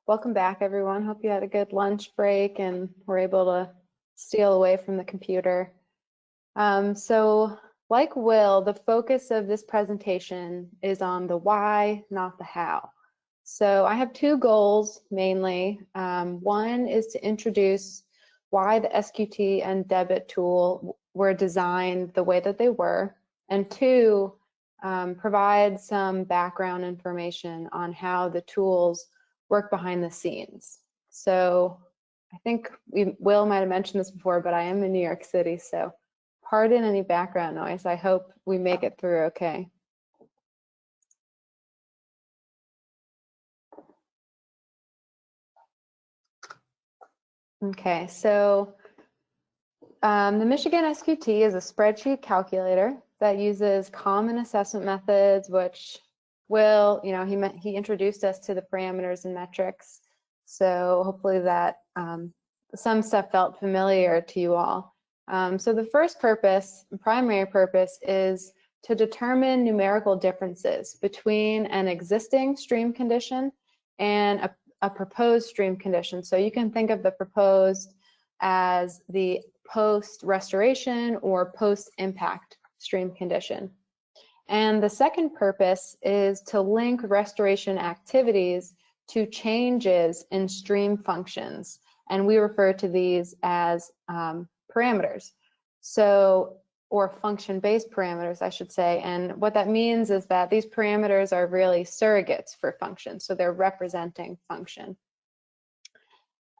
Welcome back, everyone. Hope you had a good lunch break and were able to steal away from the computer. So like Will, the focus of this presentation is on the why, not the how. So I have two goals mainly. One is to introduce why the SQT and Debit tool were designed the way that they were, and two, provide some background information on how the tools work behind the scenes. So I think Will might have mentioned this before, but I am in New York City, so pardon any background noise. I hope we make it through okay. Okay, so the Michigan SQT is a spreadsheet calculator that uses common assessment methods, which Will, he introduced us to the parameters and metrics. So hopefully that some stuff felt familiar to you all. So the first purpose, primary purpose, is to determine numerical differences between an existing stream condition and a proposed stream condition. So you can think of the proposed as the post-restoration or post-impact stream condition. And the second purpose is to link restoration activities to changes in stream functions. And we refer to these as parameters. So, or function-based parameters, I should say. And what that means is that these parameters are really surrogates for function. So they're representing function.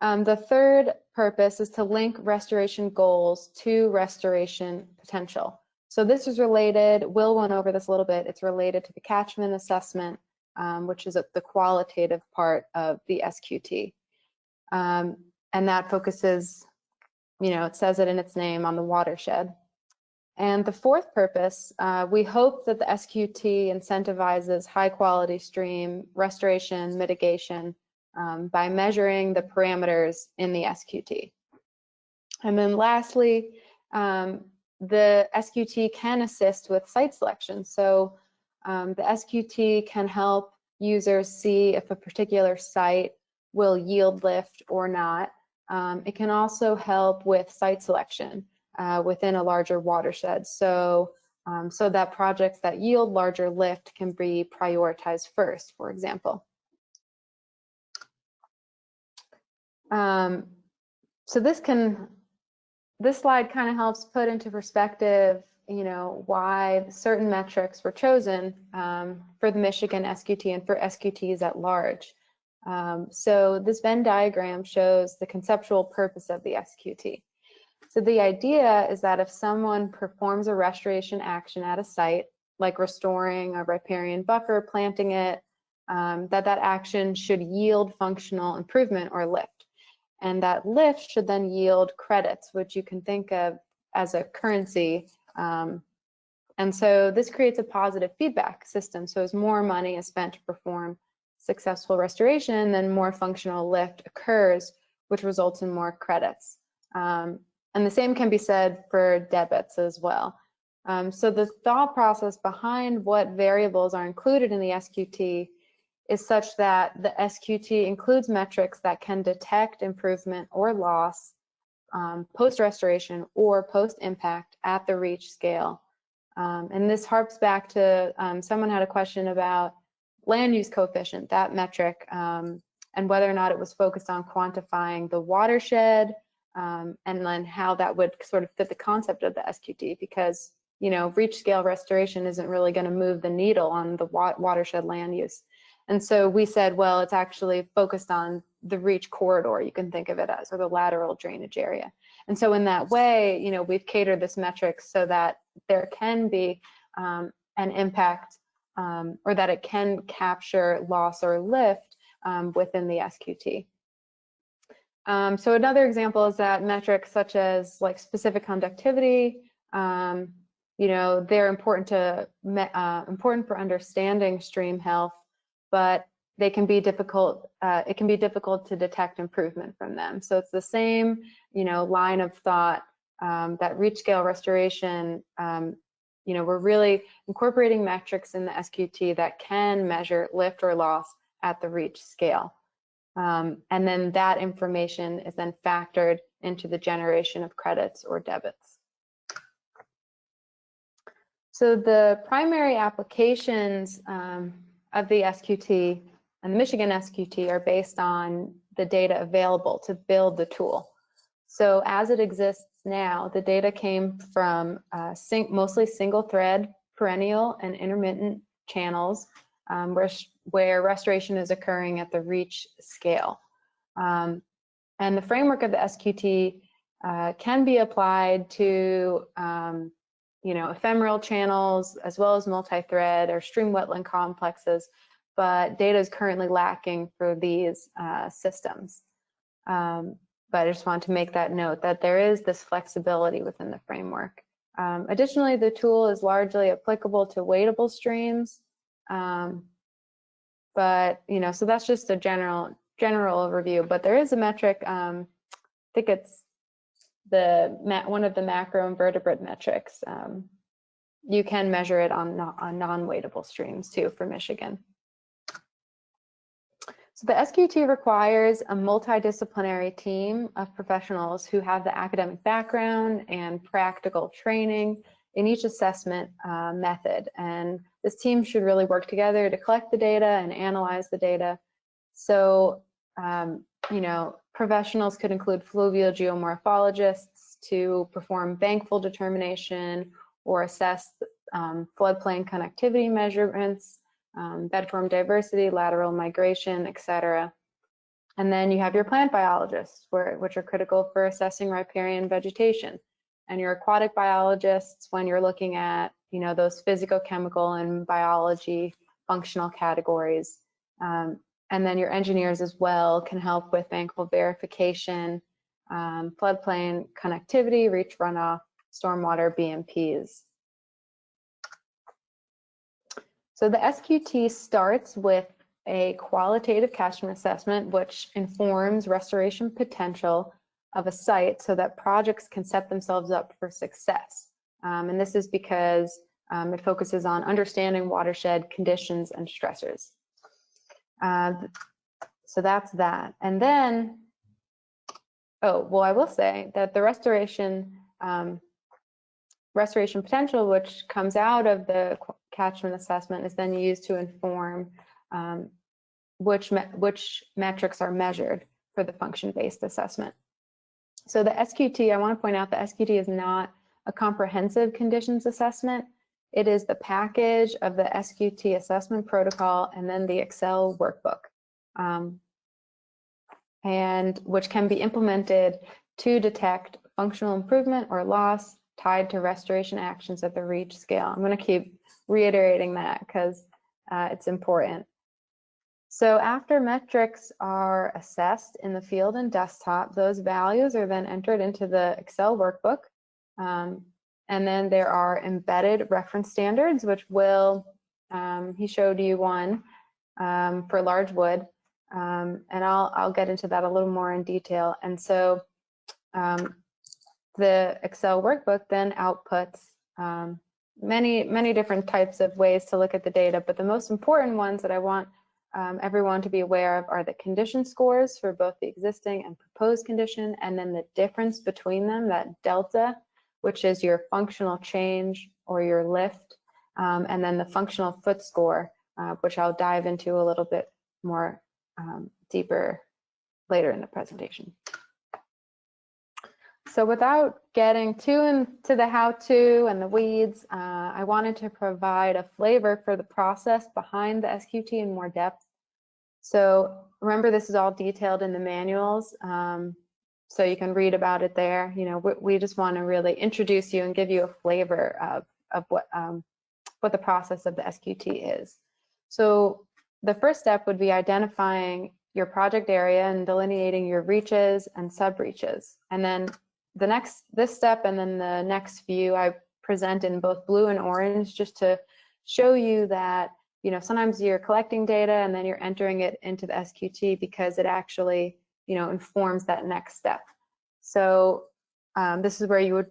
The third purpose is to link restoration goals to restoration potential. So this is related, Will went over this a little bit, it's related to the catchment assessment, which is the qualitative part of the SQT. And that focuses, it says it in its name, on the watershed. And the fourth purpose, we hope that the SQT incentivizes high quality stream restoration mitigation by measuring the parameters in the SQT. And then lastly, the SQT can assist with site selection. So the SQT can help users see if a particular site will yield lift or not. It can also help with site selection within a larger watershed. So that projects that yield larger lift can be prioritized first, for example. So this slide kind of helps put into perspective, why certain metrics were chosen for the Michigan SQT and for SQTs at large. So this Venn diagram shows the conceptual purpose of the SQT. So the idea is that if someone performs a restoration action at a site, like restoring a riparian buffer, planting it, that action should yield functional improvement or lift. And that lift should then yield credits, which you can think of as a currency. And so this creates a positive feedback system. So as more money is spent to perform successful restoration, then more functional lift occurs, which results in more credits. And the same can be said for debits as well. So the thought process behind what variables are included in the SQT is such that the SQT includes metrics that can detect improvement or loss post-restoration or post-impact at the reach scale. And this harps back to someone had a question about land use coefficient, that metric, and whether or not it was focused on quantifying the watershed, and then how that would sort of fit the concept of the SQT, because reach scale restoration isn't really going to move the needle on the watershed land use. And so we said, well, it's actually focused on the reach corridor, you can think of it as, or the lateral drainage area. And so in that way, we've catered this metric so that there can be an impact, or that it can capture loss or lift within the SQT. So another example is that metrics such as like specific conductivity, they're important for understanding stream health, but they can be difficult. It can be difficult to detect improvement from them. So it's the same, line of thought that reach scale restoration. We're really incorporating metrics in the SQT that can measure lift or loss at the reach scale. And then that information is then factored into the generation of credits or debits. So the primary applications of the SQT and the Michigan SQT are based on the data available to build the tool. So as it exists now, the data came from mostly single thread, perennial, and intermittent channels where restoration is occurring at the reach scale. And the framework of the SQT can be applied to ephemeral channels as well as multi-thread or stream wetland complexes, but data is currently lacking for these systems. But I just want to make that note that there is this flexibility within the framework. Additionally, the tool is largely applicable to weightable streams, but so that's just a general overview. But there is a metric. I think it's one of the macroinvertebrate metrics. You can measure it on non-weightable streams too for Michigan. So the SQT requires a multidisciplinary team of professionals who have the academic background and practical training in each assessment method. And this team should really work together to collect the data and analyze the data. So, professionals could include fluvial geomorphologists to perform bankful determination or assess floodplain connectivity measurements, bedform diversity, lateral migration, etc. And then you have your plant biologists, which are critical for assessing riparian vegetation, and your aquatic biologists when you're looking at those physicochemical and biology functional categories. And then your engineers as well can help with bankful verification, floodplain connectivity, reach runoff, stormwater BMPs. So the SQT starts with a qualitative catchment assessment, which informs restoration potential of a site so that projects can set themselves up for success. And this is because it focuses on understanding watershed conditions and stressors. So that's that. And then, I will say that the restoration potential, which comes out of the catchment assessment, is then used to inform which metrics are measured for the function-based assessment. So the SQT, I want to point out the SQT is not a comprehensive conditions assessment. It is the package of the SQT assessment protocol and then the Excel workbook, and which can be implemented to detect functional improvement or loss tied to restoration actions at the reach scale. I'm going to keep reiterating that because it's important. So after metrics are assessed in the field and desktop, those values are then entered into the Excel workbook. And then there are embedded reference standards, which will, he showed you one for large wood, and I'll get into that a little more in detail. And so the Excel workbook then outputs many different types of ways to look at the data, but the most important ones that I want everyone to be aware of are the condition scores for both the existing and proposed condition, and then the difference between them, that delta, which is your functional change or your lift, and then the functional foot score, which I'll dive into a little bit more deeper later in the presentation. So without getting too into the how-to and the weeds, I wanted to provide a flavor for the process behind the SQT in more depth. So remember, this is all detailed in the manuals, so you can read about it there. We just want to really introduce you and give you a flavor of what the process of the SQT is. So the first step would be identifying your project area and delineating your reaches and sub-reaches. And then this step and then the next few I present in both blue and orange, just to show you that sometimes you're collecting data and then you're entering it into the SQT because it actually informs that next step. So this is where you would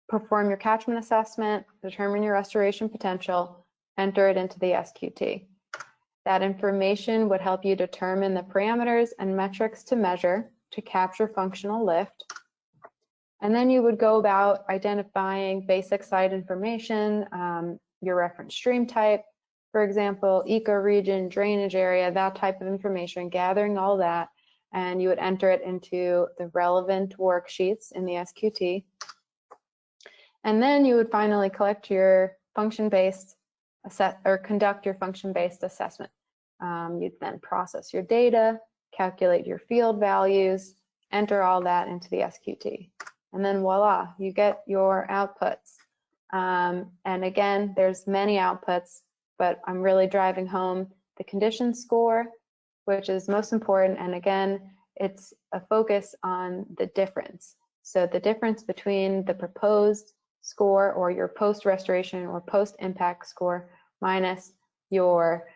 perform your catchment assessment, determine your restoration potential, enter it into the SQT. That information would help you determine the parameters and metrics to measure to capture functional lift. And then you would go about identifying basic site information, your reference stream type, for example, ecoregion, drainage area, that type of information, gathering all that, and you would enter it into the relevant worksheets in the SQT. And then you would finally collect your function-based conduct your function-based assessment. You'd then process your data, calculate your field values, enter all that into the SQT. And then voila, you get your outputs. And again, there's many outputs, but I'm really driving home the condition score, which is most important. And again, it's a focus on the difference. So the difference between the proposed score or your post-restoration or post-impact score minus your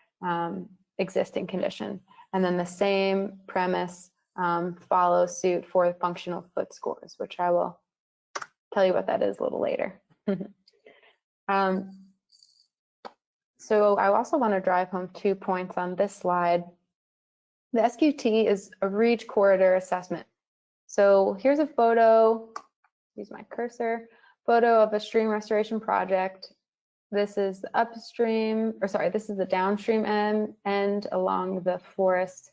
existing condition. And then the same premise follows suit for functional foot scores, which I will tell you what that is a little later. So I also want to drive home 2 points on this slide. The SQT is a reach corridor assessment. So here's a photo, use my cursor, photo of a stream restoration project. This is the upstream, or sorry, this is the downstream end along the forest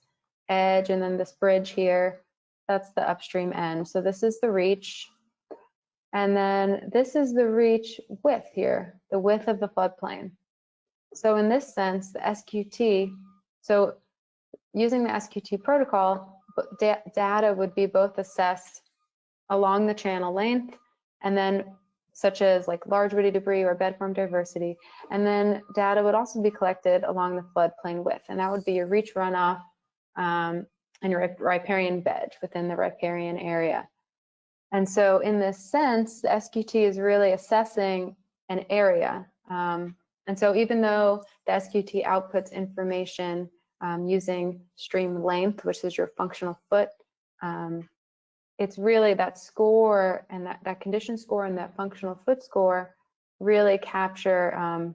edge, and then this bridge here, that's the upstream end. So this is the reach. And then this is the reach width here, the width of the floodplain. So in this sense, the SQT, so using the SQT protocol, data would be both assessed along the channel length, and then such as like large woody debris or bed form diversity. And then data would also be collected along the floodplain width, and that would be your reach runoff and your riparian bed within the riparian area. And so in this sense, the SQT is really assessing an area. And so even though the SQT outputs information using stream length, which is your functional foot, it's really that score and that condition score and that functional foot score really capture an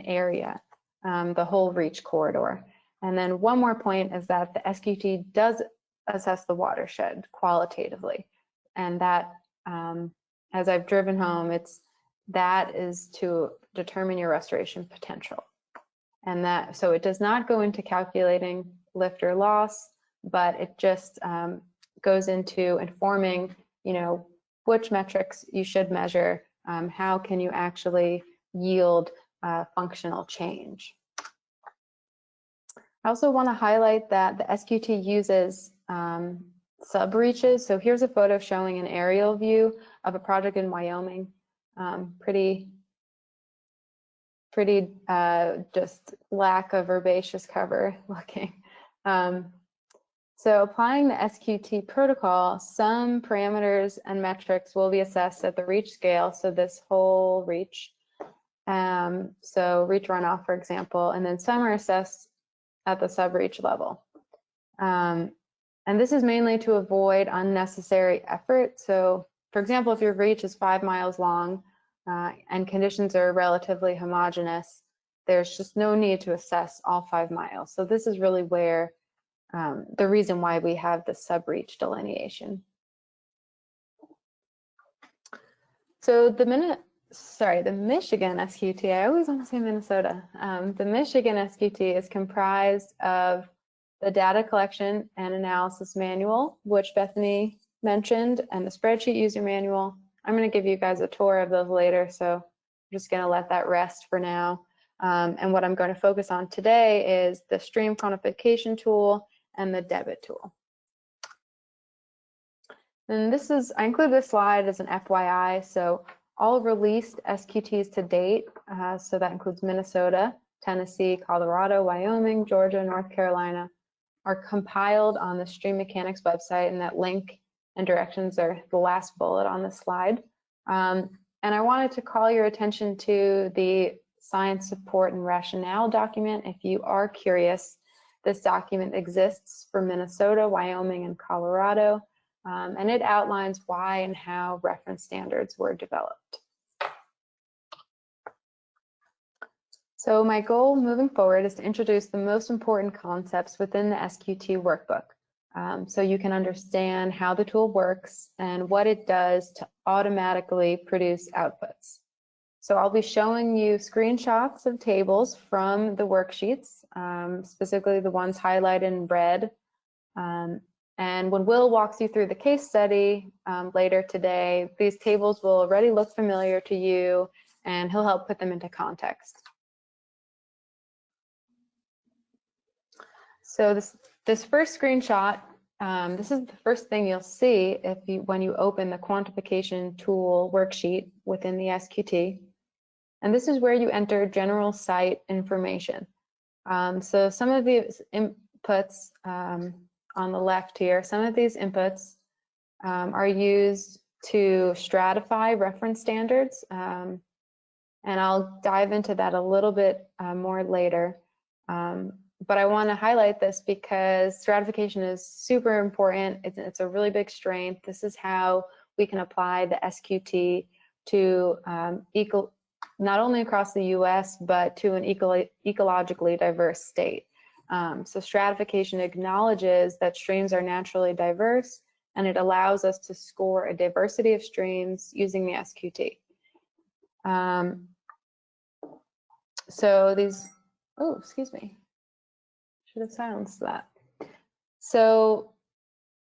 area, the whole reach corridor. And then one more point is that the SQT does assess the watershed qualitatively, and that, as I've driven home, that is to determine your restoration potential. And that, so it does not go into calculating lift or loss, but it just goes into informing, which metrics you should measure, how can you actually yield functional change. I also want to highlight that the SQT uses sub-reaches. So here's a photo showing an aerial view of a project in Wyoming. Pretty just lack of herbaceous cover looking. So applying the SQT protocol, some parameters and metrics will be assessed at the reach scale, so this whole reach. So reach runoff, for example, and then some are assessed at the sub-reach level. And this is mainly to avoid unnecessary effort. So for example, if your reach is 5 miles long and conditions are relatively homogeneous, there's just no need to assess all 5 miles. So this is really where the reason why we have the sub-reach delineation. So the Michigan SQT, I always want to say Minnesota. The Michigan SQT is comprised of the data collection and analysis manual, which Bethany mentioned, and the spreadsheet user manual. I'm going to give you guys a tour of those later, so I'm just going to let that rest for now. And what I'm going to focus on today is the stream quantification tool and the Debit tool. And I include this slide as an FYI, so all released SQTs to date, so that includes Minnesota, Tennessee, Colorado, Wyoming, Georgia, North Carolina, are compiled on the Stream Mechanics website, and that link and directions are the last bullet on the slide. And I wanted to call your attention to the science support and rationale document. If you are curious, this document exists for Minnesota, Wyoming, and Colorado, and it outlines why and how reference standards were developed. So my goal moving forward is to introduce the most important concepts within the SQT workbook, so you can understand how the tool works and what it does to automatically produce outputs. So I'll be showing you screenshots of tables from the worksheets, specifically the ones highlighted in red. And when Will walks you through the case study later today, these tables will already look familiar to you, and he'll help put them into context. So this first screenshot, this is the first thing you'll see when you open the quantification tool worksheet within the SQT. And this is where you enter general site information. So some of these inputs on the left here, some of these inputs are used to stratify reference standards. And I'll dive into that a little bit more later. But I want to highlight this because stratification is super important. It's a really big strength. This is how we can apply the SQT to not only across the US, but to an ecologically diverse state. So stratification acknowledges that streams are naturally diverse, and it allows us to score a diversity of streams using the SQT. So these, oh, excuse me. Should have silenced that. So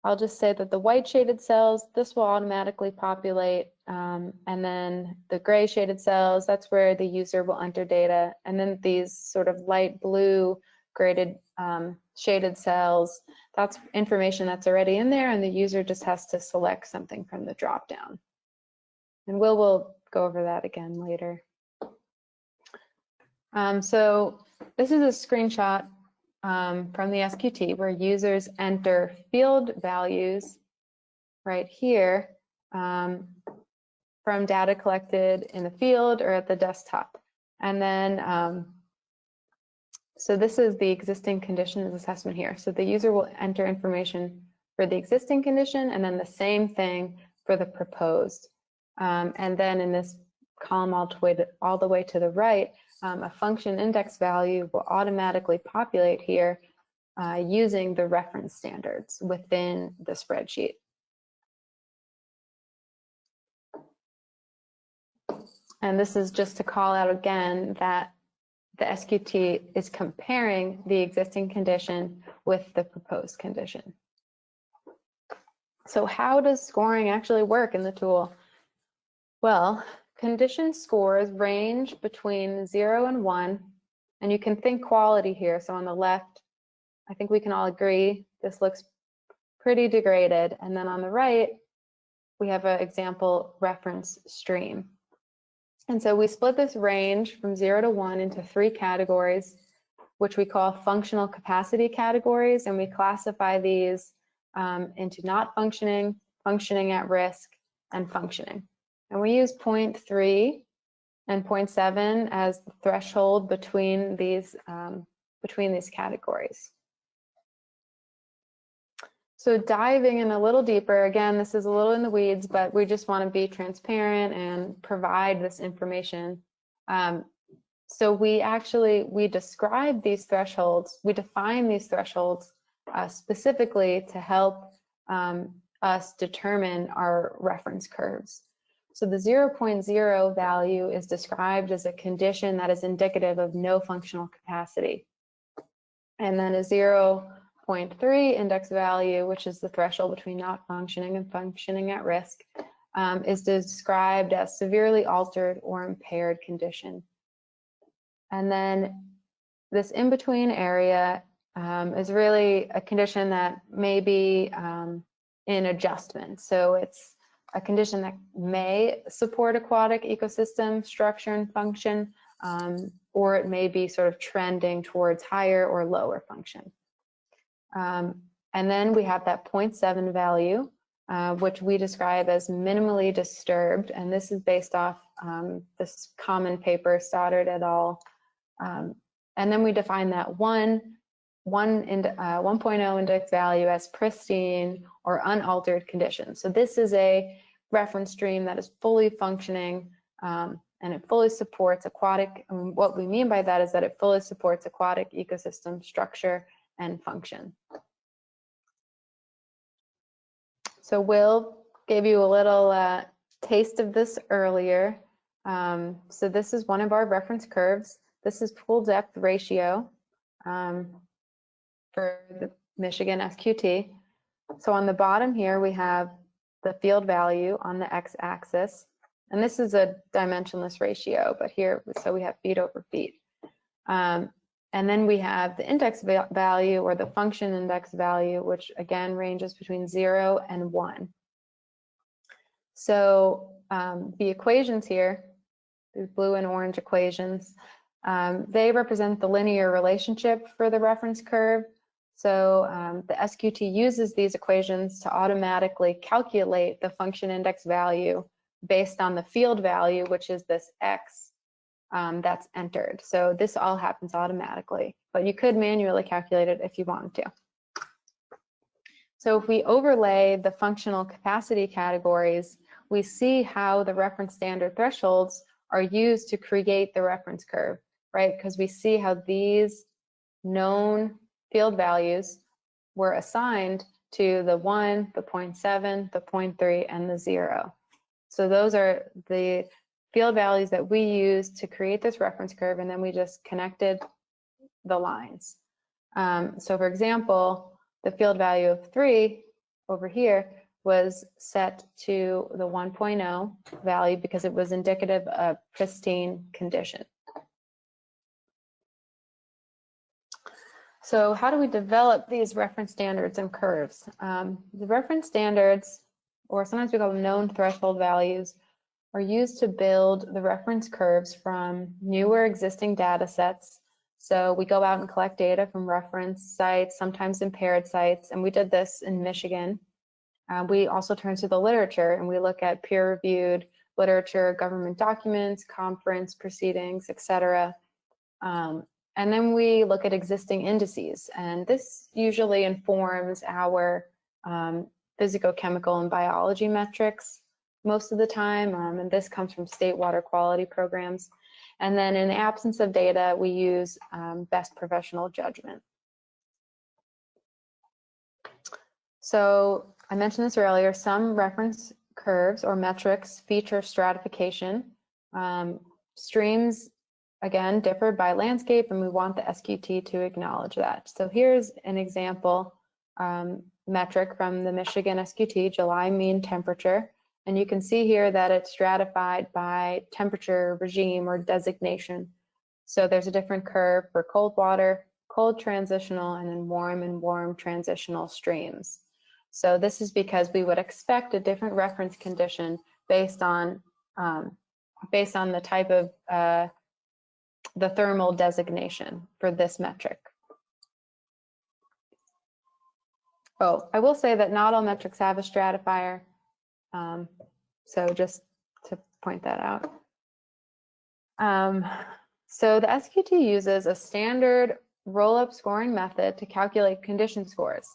I'll just say that the white shaded cells, this will automatically populate, and then the gray shaded cells, that's where the user will enter data, and then these sort of light blue graded shaded cells, that's information that's already in there, and the user just has to select something from the dropdown. And we'll go over that again later. So this is a screenshot from the SQT where users enter field values right here from data collected in the field or at the desktop. And then, so this is the existing conditions assessment here. So the user will enter information for the existing condition and then the same thing for the proposed. And then in this column all the way to the right, a function index value will automatically populate here using the reference standards within the spreadsheet. And this is just to call out again that the SQT is comparing the existing condition with the proposed condition. So how does scoring actually work in the tool? Well, condition scores range between 0 and 1, and you can think quality here. So on the left, I think we can all agree this looks pretty degraded. And then on the right, we have an example reference stream. And so we split this range from 0 to 1 into 3 categories, which we call functional capacity categories. And we classify these into not functioning, functioning at risk, and functioning. And we use 0.3 and 0.7 as the threshold between these categories. So diving in a little deeper, again, this is a little in the weeds, but we just want to be transparent and provide this information. So we describe these thresholds, we define these thresholds specifically to help us determine our reference curves. So the 0.0 value is described as a condition that is indicative of no functional capacity. And then a 0.3 index value, which is the threshold between not functioning and functioning at risk, is described as severely altered or impaired condition. And then this in-between area is really a condition that may be in adjustment. So it's a condition that may support aquatic ecosystem structure and function, or it may be sort of trending towards higher or lower function. And then we have that 0.7 value, which we describe as minimally disturbed, and this is based off this common paper, Stoddard et al. And then we define that 1.0 index value as pristine or unaltered conditions. So this is a reference stream that is fully functioning, and and it fully supports aquatic, and what we mean by that is that it fully supports aquatic ecosystem structure and function. So Will gave you a little taste of this earlier. So this is one of our reference curves. This is pool depth ratio for the Michigan SQT. So on the bottom here, we have the field value on the x-axis. And this is a dimensionless ratio, but here, so we have feet over feet. And then we have the index value, or the function index value, which again ranges between 0 and 1. So the equations here, these blue and orange equations, they represent the linear relationship for the reference curve. So the SQT uses these equations to automatically calculate the function index value based on the field value, which is this x that's entered. So this all happens automatically, but you could manually calculate it if you wanted to. So if we overlay the functional capacity categories, we see how the reference standard thresholds are used to create the reference curve, right? Because we see how these known field values were assigned to the 1, the 0.7, the 0.3, and the 0. So those are the field values that we use to create this reference curve, and then we just connected the lines. So for example, the field value of 3 over here was set to the 1.0 value because it was indicative of pristine condition. So how do we develop these reference standards and curves? The reference standards, or sometimes we call them known threshold values, are used to build the reference curves from newer existing data sets. So we go out and collect data from reference sites, sometimes impaired sites, and we did this in Michigan. We also turn to the literature and we look at peer-reviewed literature, government documents, conference proceedings, etc. And then we look at existing indices, and this usually informs our physicochemical and biology metrics most of the time, and this comes from state water quality programs. And then in the absence of data, we use best professional judgment. So I mentioned this earlier, some reference curves or metrics feature stratification. Streams, again, differ by landscape, and we want the SQT to acknowledge that. So here's an example metric from the Michigan SQT, July mean temperature. And you can see here that it's stratified by temperature, regime, or designation. So there's a different curve for cold water, cold transitional, and then warm transitional streams. So this is because we would expect a different reference condition based on the type of the thermal designation for this metric. Oh, I will say that not all metrics have a stratifier. So just to point that out. So the SQT uses a standard roll-up scoring method to calculate condition scores.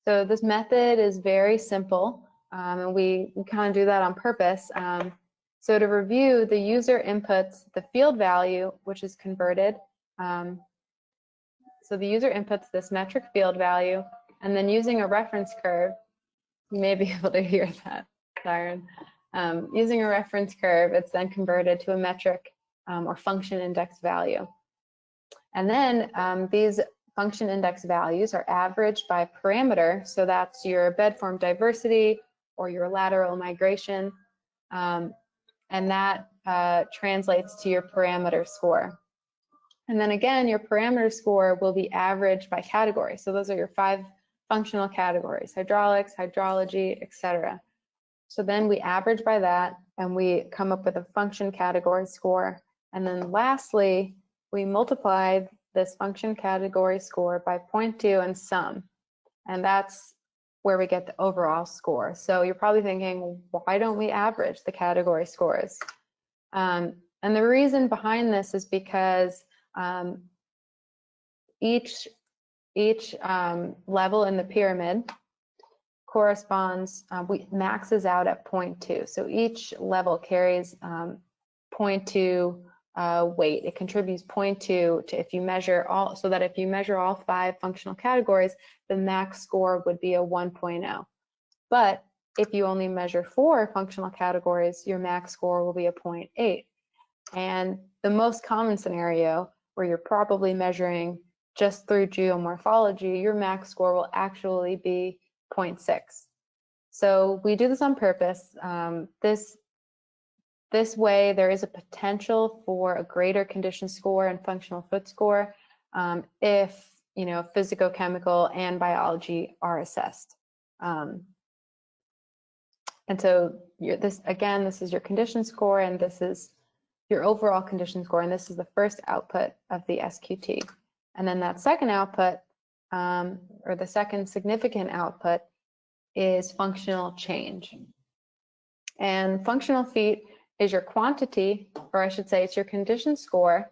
So this method is very simple, and we kind of do that on purpose. So to review, the user inputs the field value, which is converted. So the user inputs this metric field value, and then using a reference curve, you may be able to hear that siren. Using a reference curve, it's then converted to a metric or function index value. And then these function index values are averaged by parameter, so that's your bed form diversity or your lateral migration, and that translates to your parameter score. And then again, your parameter score will be averaged by category. So those are your 5 functional categories: hydraulics, hydrology, etc. So then we average by that, and we come up with a function category score. And then lastly, we multiply this function category score by 0.2 and sum. And that's where we get the overall score. So you're probably thinking, why don't we average the category scores? And the reason behind this is because each level in the pyramid corresponds, maxes out at 0.2. So each level carries 0.2 weight. It contributes 0.2 to if you measure all, so that if you measure all 5 functional categories, the max score would be a 1.0. But if you only measure 4 functional categories, your max score will be a 0.8. And the most common scenario where you're probably measuring just through geomorphology, your max score will actually be 0.6. So we do this on purpose. This way, there is a potential for a greater condition score and functional fit score if physicochemical and biology are assessed. And so this is your condition score, and this is your overall condition score, and this is the first output of the SQT. And then that second output, or the second significant output, is functional change. And functional feat is your quantity, or I should say it's your condition score,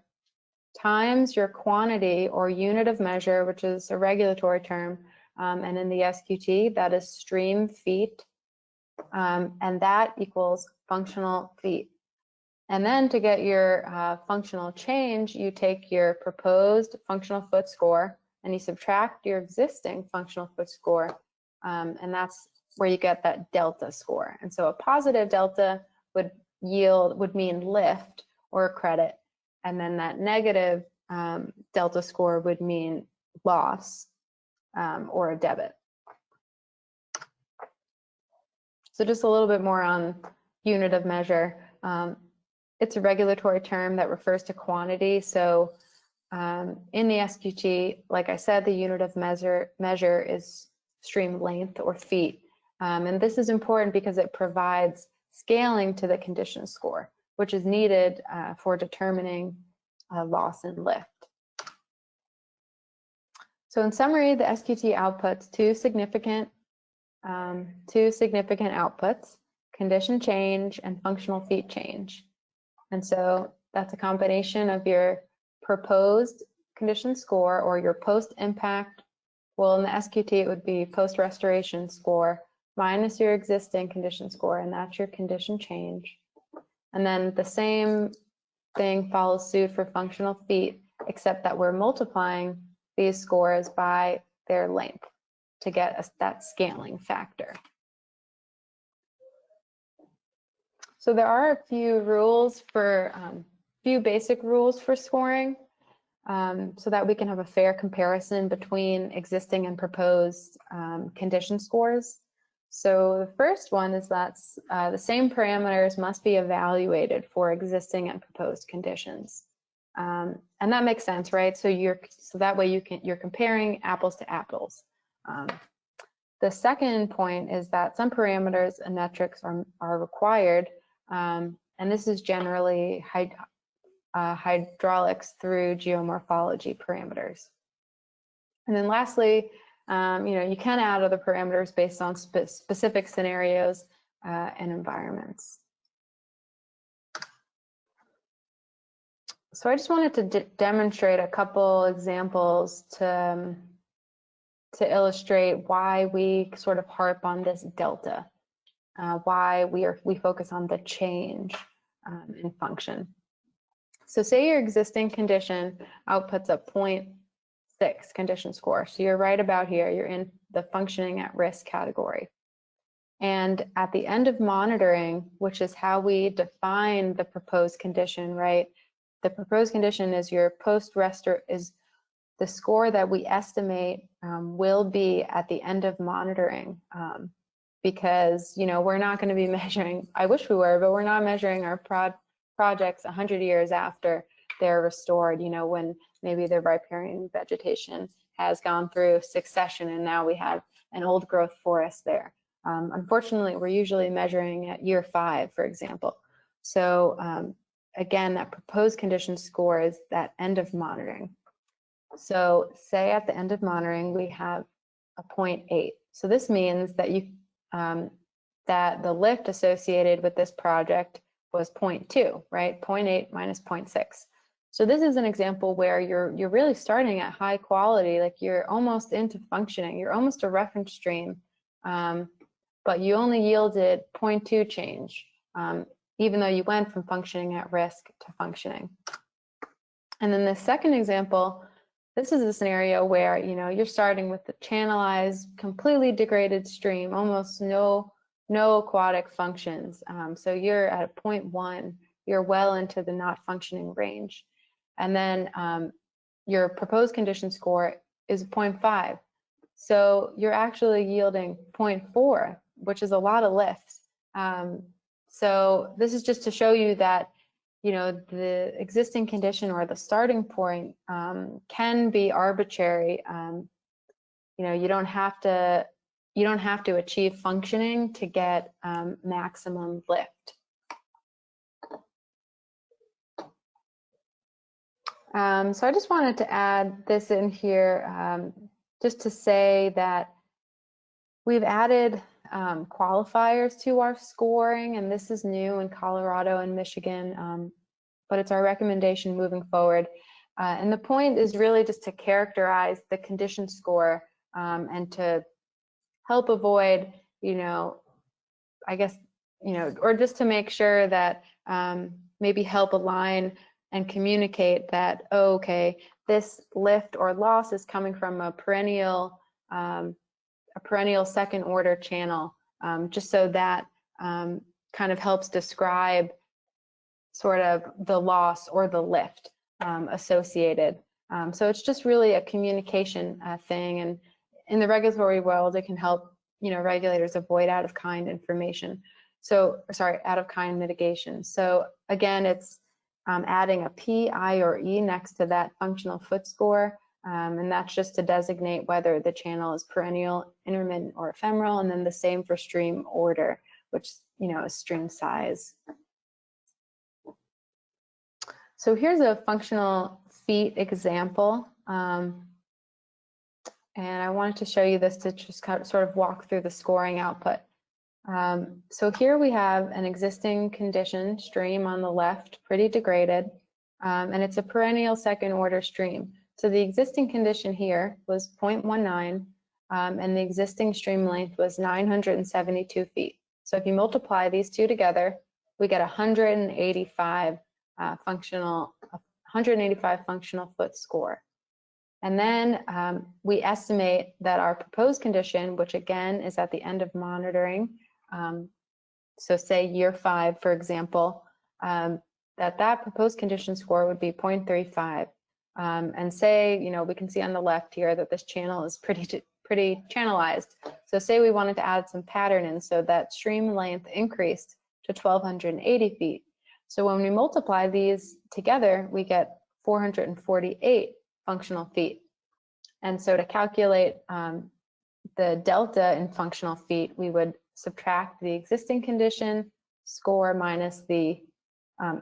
times your quantity or unit of measure, which is a regulatory term, and in the SQT, that is stream feet, and that equals functional feat. And then to get your functional change, you take your proposed functional foot score and you subtract your existing functional foot score, and that's where you get that delta score. And so a positive delta would mean lift or a credit, and then that negative delta score would mean loss or a debit. So just a little bit more on unit of measure. It's a regulatory term that refers to quantity. So in the SQT, like I said, the unit of measure is stream length or feet. And this is important because it provides scaling to the condition score, which is needed for determining loss and lift. So in summary, the SQT outputs two significant outputs: condition change and functional feat change. And so that's a combination of your proposed condition score or your post-impact. Well, in the SQT, it would be post-restoration score minus your existing condition score, and that's your condition change. And then the same thing follows suit for functional feat, except that we're multiplying these scores by their length to get that scaling factor. So there are a few rules for, few basic rules for scoring, so that we can have a fair comparison between existing and proposed condition scores. So the first one is that the same parameters must be evaluated for existing and proposed conditions, and that makes sense, right? So that way you're comparing apples to apples. The second point is that some parameters and metrics are required, and this is generally hydraulics through geomorphology parameters. And then lastly, you can add other parameters based on specific scenarios and environments. So I just wanted to demonstrate a couple examples to illustrate why we sort of harp on this delta, why we focus on the change in function. So say your existing condition outputs a 0.6 condition score. So you're right about here, you're in the functioning at risk category. And at the end of monitoring, which is how we define the proposed condition, right? The proposed condition is your is the score that we estimate will be at the end of monitoring, because we're not going to be measuring, I wish we were, but we're not measuring our projects 100 years after they're restored, when maybe the riparian vegetation has gone through succession and now we have an old growth forest there. Unfortunately, we're usually measuring at year 5, for example. So again, that proposed condition score is that end of monitoring. So say at the end of monitoring, we have a 0.8. So this means that that the lift associated with this project was 0.2, right? 0.8 minus 0.6. So this is an example where you're really starting at high quality, like you're almost into functioning, you're almost a reference stream, but you only yielded 0.2 change. even though you went from functioning at risk to functioning. And then the second example, this is a scenario where, you're starting with the channelized, completely degraded stream, almost no aquatic functions. So you're at a 0.1, you're well into the not functioning range. And then your proposed condition score is 0.5. So you're actually yielding 0.4, which is a lot of lift. So this is just to show you that, the existing condition or the starting point can be arbitrary. You don't have to achieve functioning to get maximum lift. So I just wanted to add this in here just to say that we've added qualifiers to our scoring, and this is new in Colorado and Michigan, but it's our recommendation moving forward. And the point is really just to characterize the condition score and to help avoid, I guess, or just to make sure that maybe help align and communicate that, oh, okay, this lift or loss is coming from a perennial second order channel, just so that kind of helps describe sort of the loss or the lift associated. So it's just really a communication thing, and in the regulatory world, it can help regulators avoid out-of-kind information. So, sorry, out-of-kind mitigation. So again, it's adding a P, I, or E next to that functional foot score. And that's just to designate whether the channel is perennial, intermittent, or ephemeral, and then the same for stream order, which is stream size. So here's a functional feet example, and I wanted to show you this to just sort of walk through the scoring output. So here we have an existing condition stream on the left, pretty degraded, and it's a perennial second order stream. So the existing condition here was 0.19, and the existing stream length was 972 feet. So if you multiply these two together, we get 185 functional foot score. And then we estimate that our proposed condition, which again is at the end of monitoring, so say year 5, for example, that proposed condition score would be 0.35. And say, we can see on the left here that this channel is pretty channelized. So say we wanted to add some pattern in, so that stream length increased to 1,280 feet. So when we multiply these together, we get 448 functional feet. And so to calculate the delta in functional feet, we would subtract the existing condition score minus the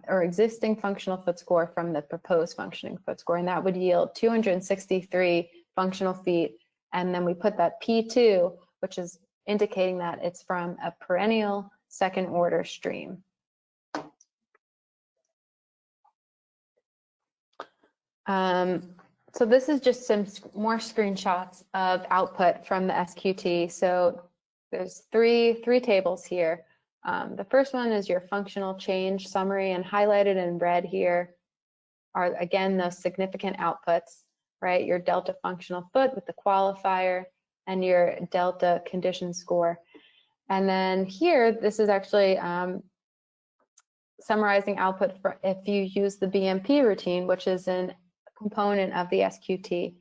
or existing functional foot score from the proposed functioning foot score, and that would yield 263 functional feet. And then we put that P2, which is indicating that it's from a perennial second order stream. So this is just some more screenshots of output from the SQT. So there's three tables here. The first one is your functional change summary, and highlighted in red here are, again, those significant outputs, right? Your delta functional foot with the qualifier and your delta condition score. And then here, this is actually summarizing output for if you use the BMP routine, which is a component of the SQT,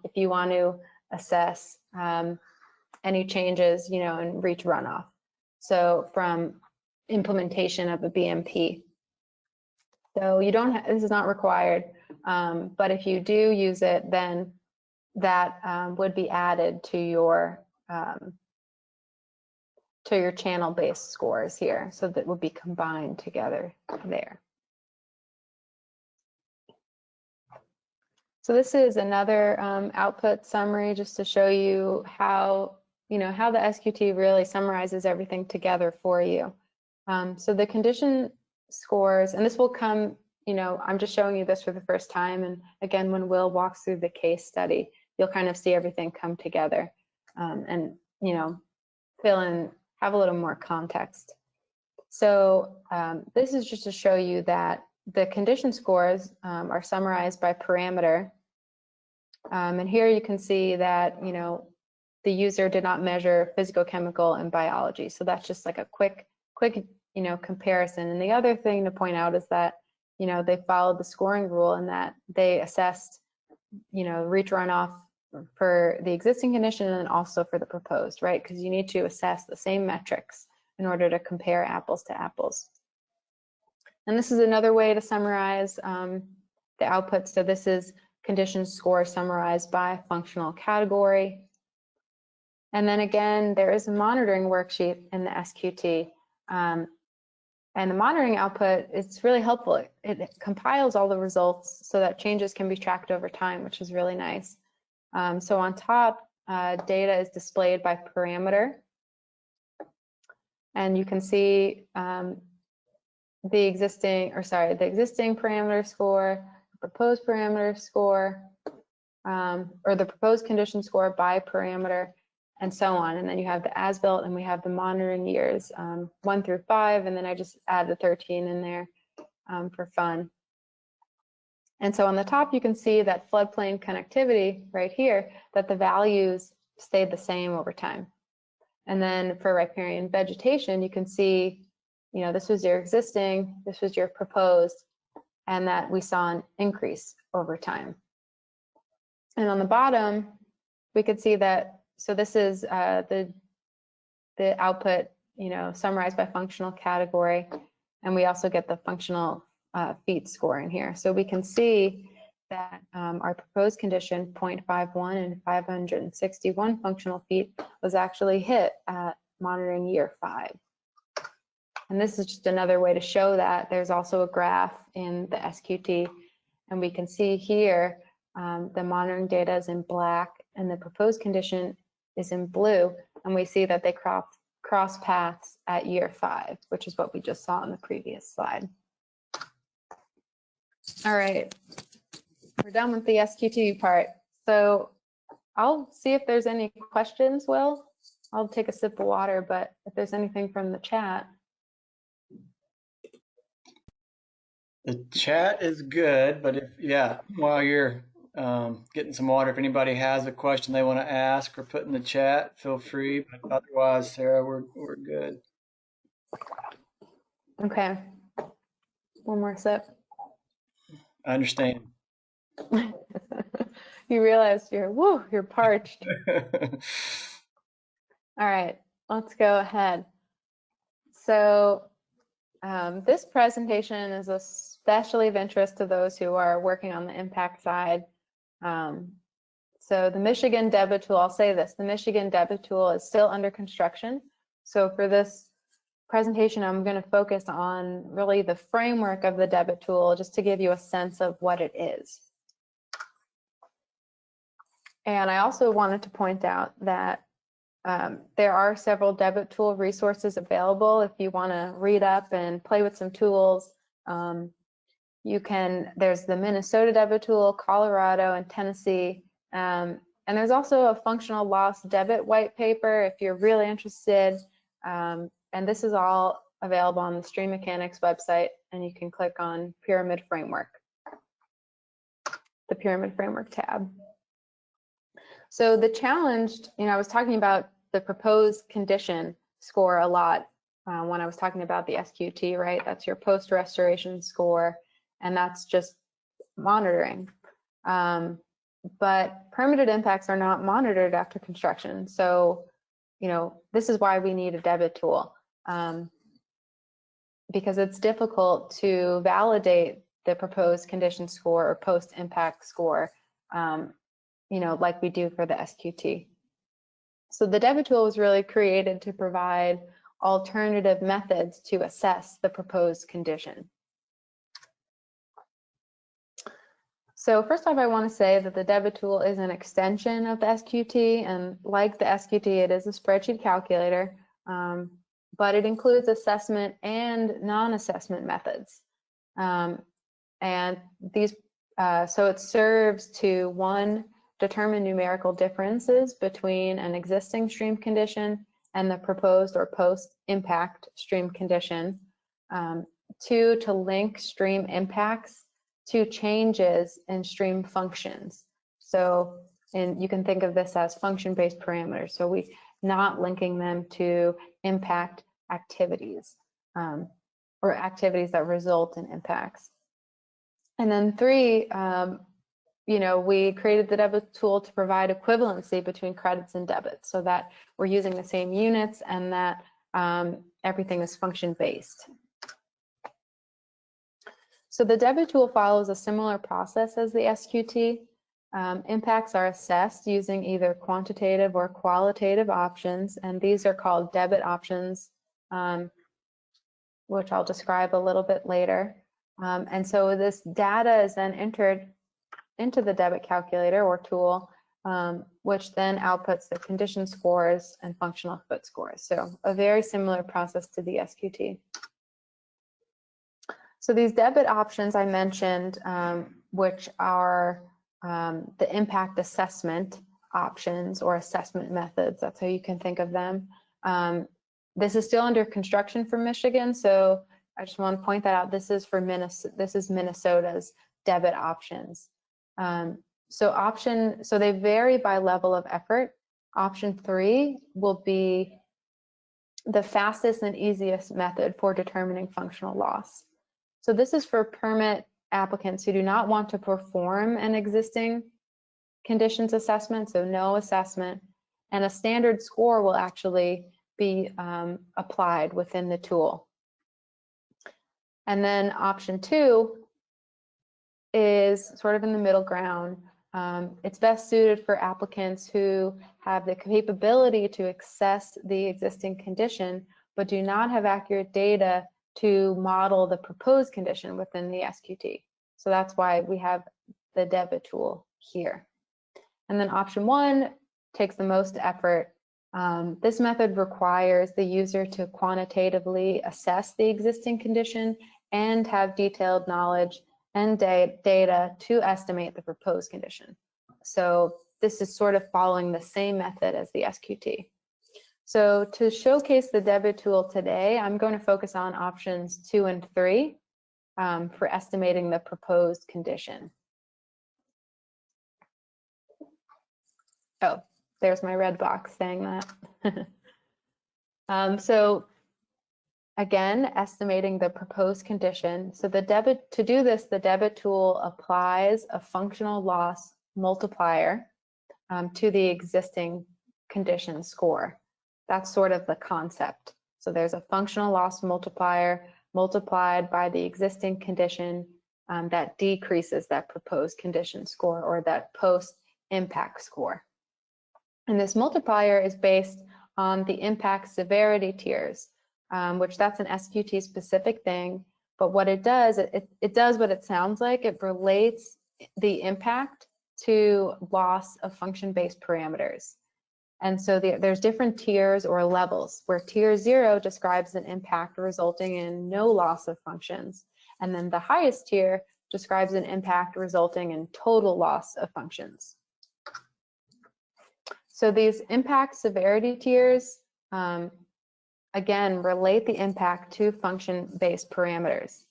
if you want to assess any changes, in reach runoff. So from implementation of a BMP. So you don't this is not required, but if you do use it, then that would be added to your channel-based scores here. So that would be combined together there. So this is another output summary just to show you how how the SQT really summarizes everything together for you. So the condition scores, and this will come, I'm just showing you this for the first time, and again, when Will walks through the case study, you'll kind of see everything come together and fill in, have a little more context. So this is just to show you that the condition scores are summarized by parameter. And here you can see that, the user did not measure physical, chemical, and biology. So that's just like a quick, comparison. And the other thing to point out is that, they followed the scoring rule and that they assessed, reach runoff for the existing condition and also for the proposed, right? Because you need to assess the same metrics in order to compare apples to apples. And this is another way to summarize the output. So this is condition score summarized by functional category. And then again, there is a monitoring worksheet in the SQT. And the monitoring output, it's really helpful. It compiles all the results so that changes can be tracked over time, which is really nice. So on top, data is displayed by parameter. And you can see the existing parameter score, proposed parameter score, or the proposed condition score by parameter, and so on. And then you have the as-built, and we have the monitoring years, 1 through 5, and then I just add the 13 in there for fun. And so on the top, you can see that floodplain connectivity right here, that the values stayed the same over time. And then for riparian vegetation, you can see, this was your existing, this was your proposed, and that we saw an increase over time. And on the bottom, we could see that, so this is the output, summarized by functional category, and we also get the functional feet score in here. So we can see that our proposed condition 0.51 and 561 functional feet was actually hit at monitoring year 5. And this is just another way to show that. There's also a graph in the SQT, and we can see here the monitoring data is in black and the proposed condition is in blue, and we see that they cross paths at year 5, which is what we just saw in the previous slide. All right, we're done with the SQT part. So I'll see if there's any questions, Will. I'll take a sip of water, but if there's anything from the chat. The chat is good, but while you're getting some water, if anybody has a question they want to ask or put in the chat, feel free. But otherwise, Sarah, we're good. Okay. One more sip. I understand. You realize you're parched. All right, let's go ahead. So this presentation is especially of interest to those who are working on the impact side. So the Michigan Debit tool, I'll say this, the Michigan Debit tool is still under construction. So for this presentation, I'm going to focus on really the framework of the Debit tool, just to give you a sense of what it is. And I also wanted to point out that there are several Debit tool resources available if you want to read up and play with some tools. There's the Minnesota Debit tool, Colorado, and Tennessee. And there's also a functional loss debit white paper if you're really interested. And this is all available on the Stream Mechanics website, and you can click on Pyramid Framework, the Pyramid Framework tab. So the challenge, I was talking about the proposed condition score a lot when I was talking about the SQT, right? That's your post-restoration score, and that's just monitoring. But permitted impacts are not monitored after construction. So, this is why we need a Debit tool, because it's difficult to validate the proposed condition score or post-impact score, like we do for the SQT. So the Debit tool was really created to provide alternative methods to assess the proposed condition. So first off, I want to say that the Debit tool is an extension of the SQT, and like the SQT, it is a spreadsheet calculator, but it includes assessment and non-assessment methods. And these, so it serves to, 1, determine numerical differences between an existing stream condition and the proposed or post-impact stream condition. 2, to link stream impacts to changes in stream functions. So, and you can think of this as function-based parameters. So we not linking them to impact activities or activities that result in impacts. And then 3, we created the debit tool to provide equivalency between credits and debits so that we're using the same units and that everything is function-based. So the debit tool follows a similar process as the SQT. Impacts are assessed using either quantitative or qualitative options, and these are called debit options, which I'll describe a little bit later. And so this data is then entered into the debit calculator or tool, which then outputs the condition scores and functional fit scores. So a very similar process to the SQT. So these debit options I mentioned, which are the impact assessment options or assessment methods, that's how you can think of them. This is still under construction for Michigan, so I just want to point that out. This is for Minnesota's debit options. So they vary by level of effort. Option 3 will be the fastest and easiest method for determining functional loss. So this is for permit applicants who do not want to perform an existing conditions assessment, so no assessment, and a standard score will actually be applied within the tool. And then option 2 is sort of in the middle ground. It's best suited for applicants who have the capability to assess the existing condition, but do not have accurate data to model the proposed condition within the SQT. So that's why we have the debit tool here. And then option 1 takes the most effort. This method requires the user to quantitatively assess the existing condition and have detailed knowledge and data to estimate the proposed condition. So this is sort of following the same method as the SQT. So to showcase the debit tool today, I'm going to focus on options 2 and 3 for estimating the proposed condition. Oh, there's my red box saying that. So again, estimating the proposed condition. So to do this, the debit tool applies a functional loss multiplier to the existing condition score. That's sort of the concept. So there's a functional loss multiplier multiplied by the existing condition that decreases that proposed condition score or that post-impact score. And this multiplier is based on the impact severity tiers, which that's an SQT specific thing. But what it does, it does what it sounds like. It relates the impact to loss of function-based parameters. And so there's different tiers or levels where tier 0 describes an impact resulting in no loss of functions. And then the highest tier describes an impact resulting in total loss of functions. So these impact severity tiers, again, relate the impact to function-based parameters.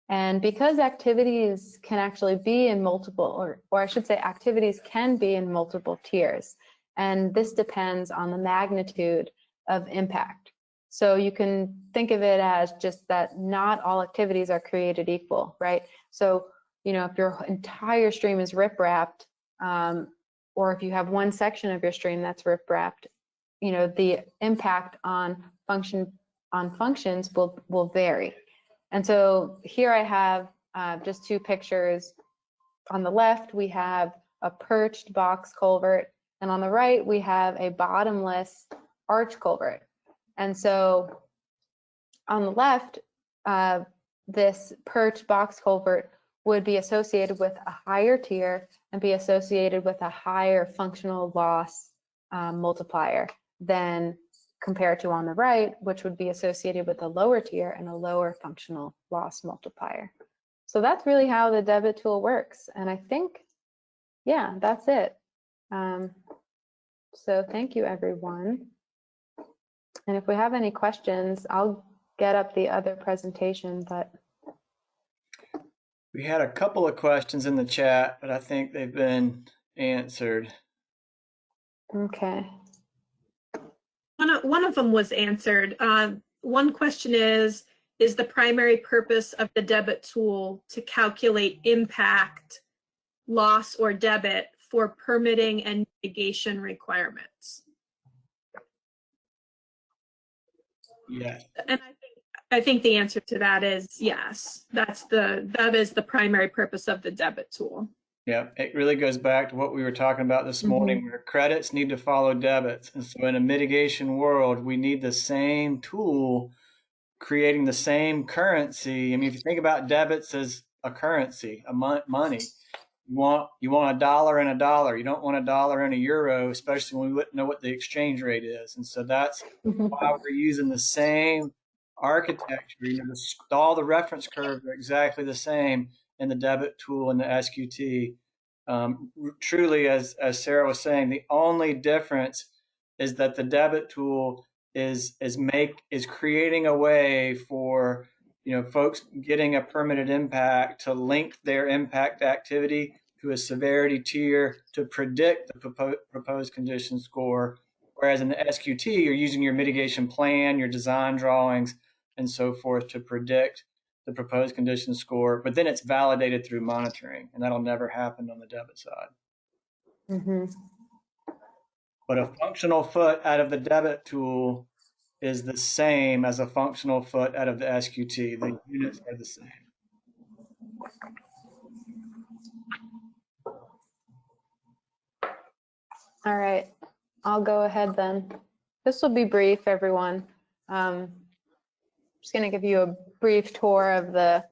And because activities can actually be in multiple, or I should say activities can be in multiple tiers, and this depends on the magnitude of impact. So you can think of it as just that not all activities are created equal, right? So, if your entire stream is rip-wrapped, or if you have one section of your stream that's rip-wrapped, the impact on functions will vary. And so here I have just 2 pictures. On the left, we have a perched box culvert, and on the right, we have a bottomless arch culvert. And so on the left, this perched box culvert would be associated with a higher tier and be associated with a higher functional loss multiplier than compared to on the right, which would be associated with a lower tier and a lower functional loss multiplier. So that's really how the debit tool works. And I think, yeah, that's it. So thank you, everyone. And if we have any questions, I'll get up the other presentation, but. We had a couple of questions in the chat, but I think they've been answered. Okay. One of them was answered. One question is the primary purpose of the debit tool to calculate impact, loss, or debit for permitting and mitigation requirements? Yes. And I think the answer to that is yes. That is the primary purpose of the debit tool. Yeah, it really goes back to what we were talking about this morning, where credits need to follow debits. And so in a mitigation world, we need the same tool creating the same currency. I mean, if you think about debits as a currency, money, you want a dollar and a dollar. You don't want a dollar and a euro, especially when we wouldn't know what the exchange rate is. And so that's why we're using the same architecture. You know, all the reference curves are exactly the same in the debit tool and the SQT. Truly, as Sarah was saying, the only difference is that the debit tool is creating a way for, you know, folks getting a permitted impact to link their impact activity to a severity tier to predict the proposed condition score. Whereas in the SQT, you're using your mitigation plan, your design drawings, and so forth to predict the proposed condition score, but then it's validated through monitoring, and that'll never happen on the debit side. But a functional foot out of the debit tool is the same as a functional foot out of the SQT. The units are the same. All right, I'll go ahead then. This will be brief, everyone. Just going to give you a brief tour of the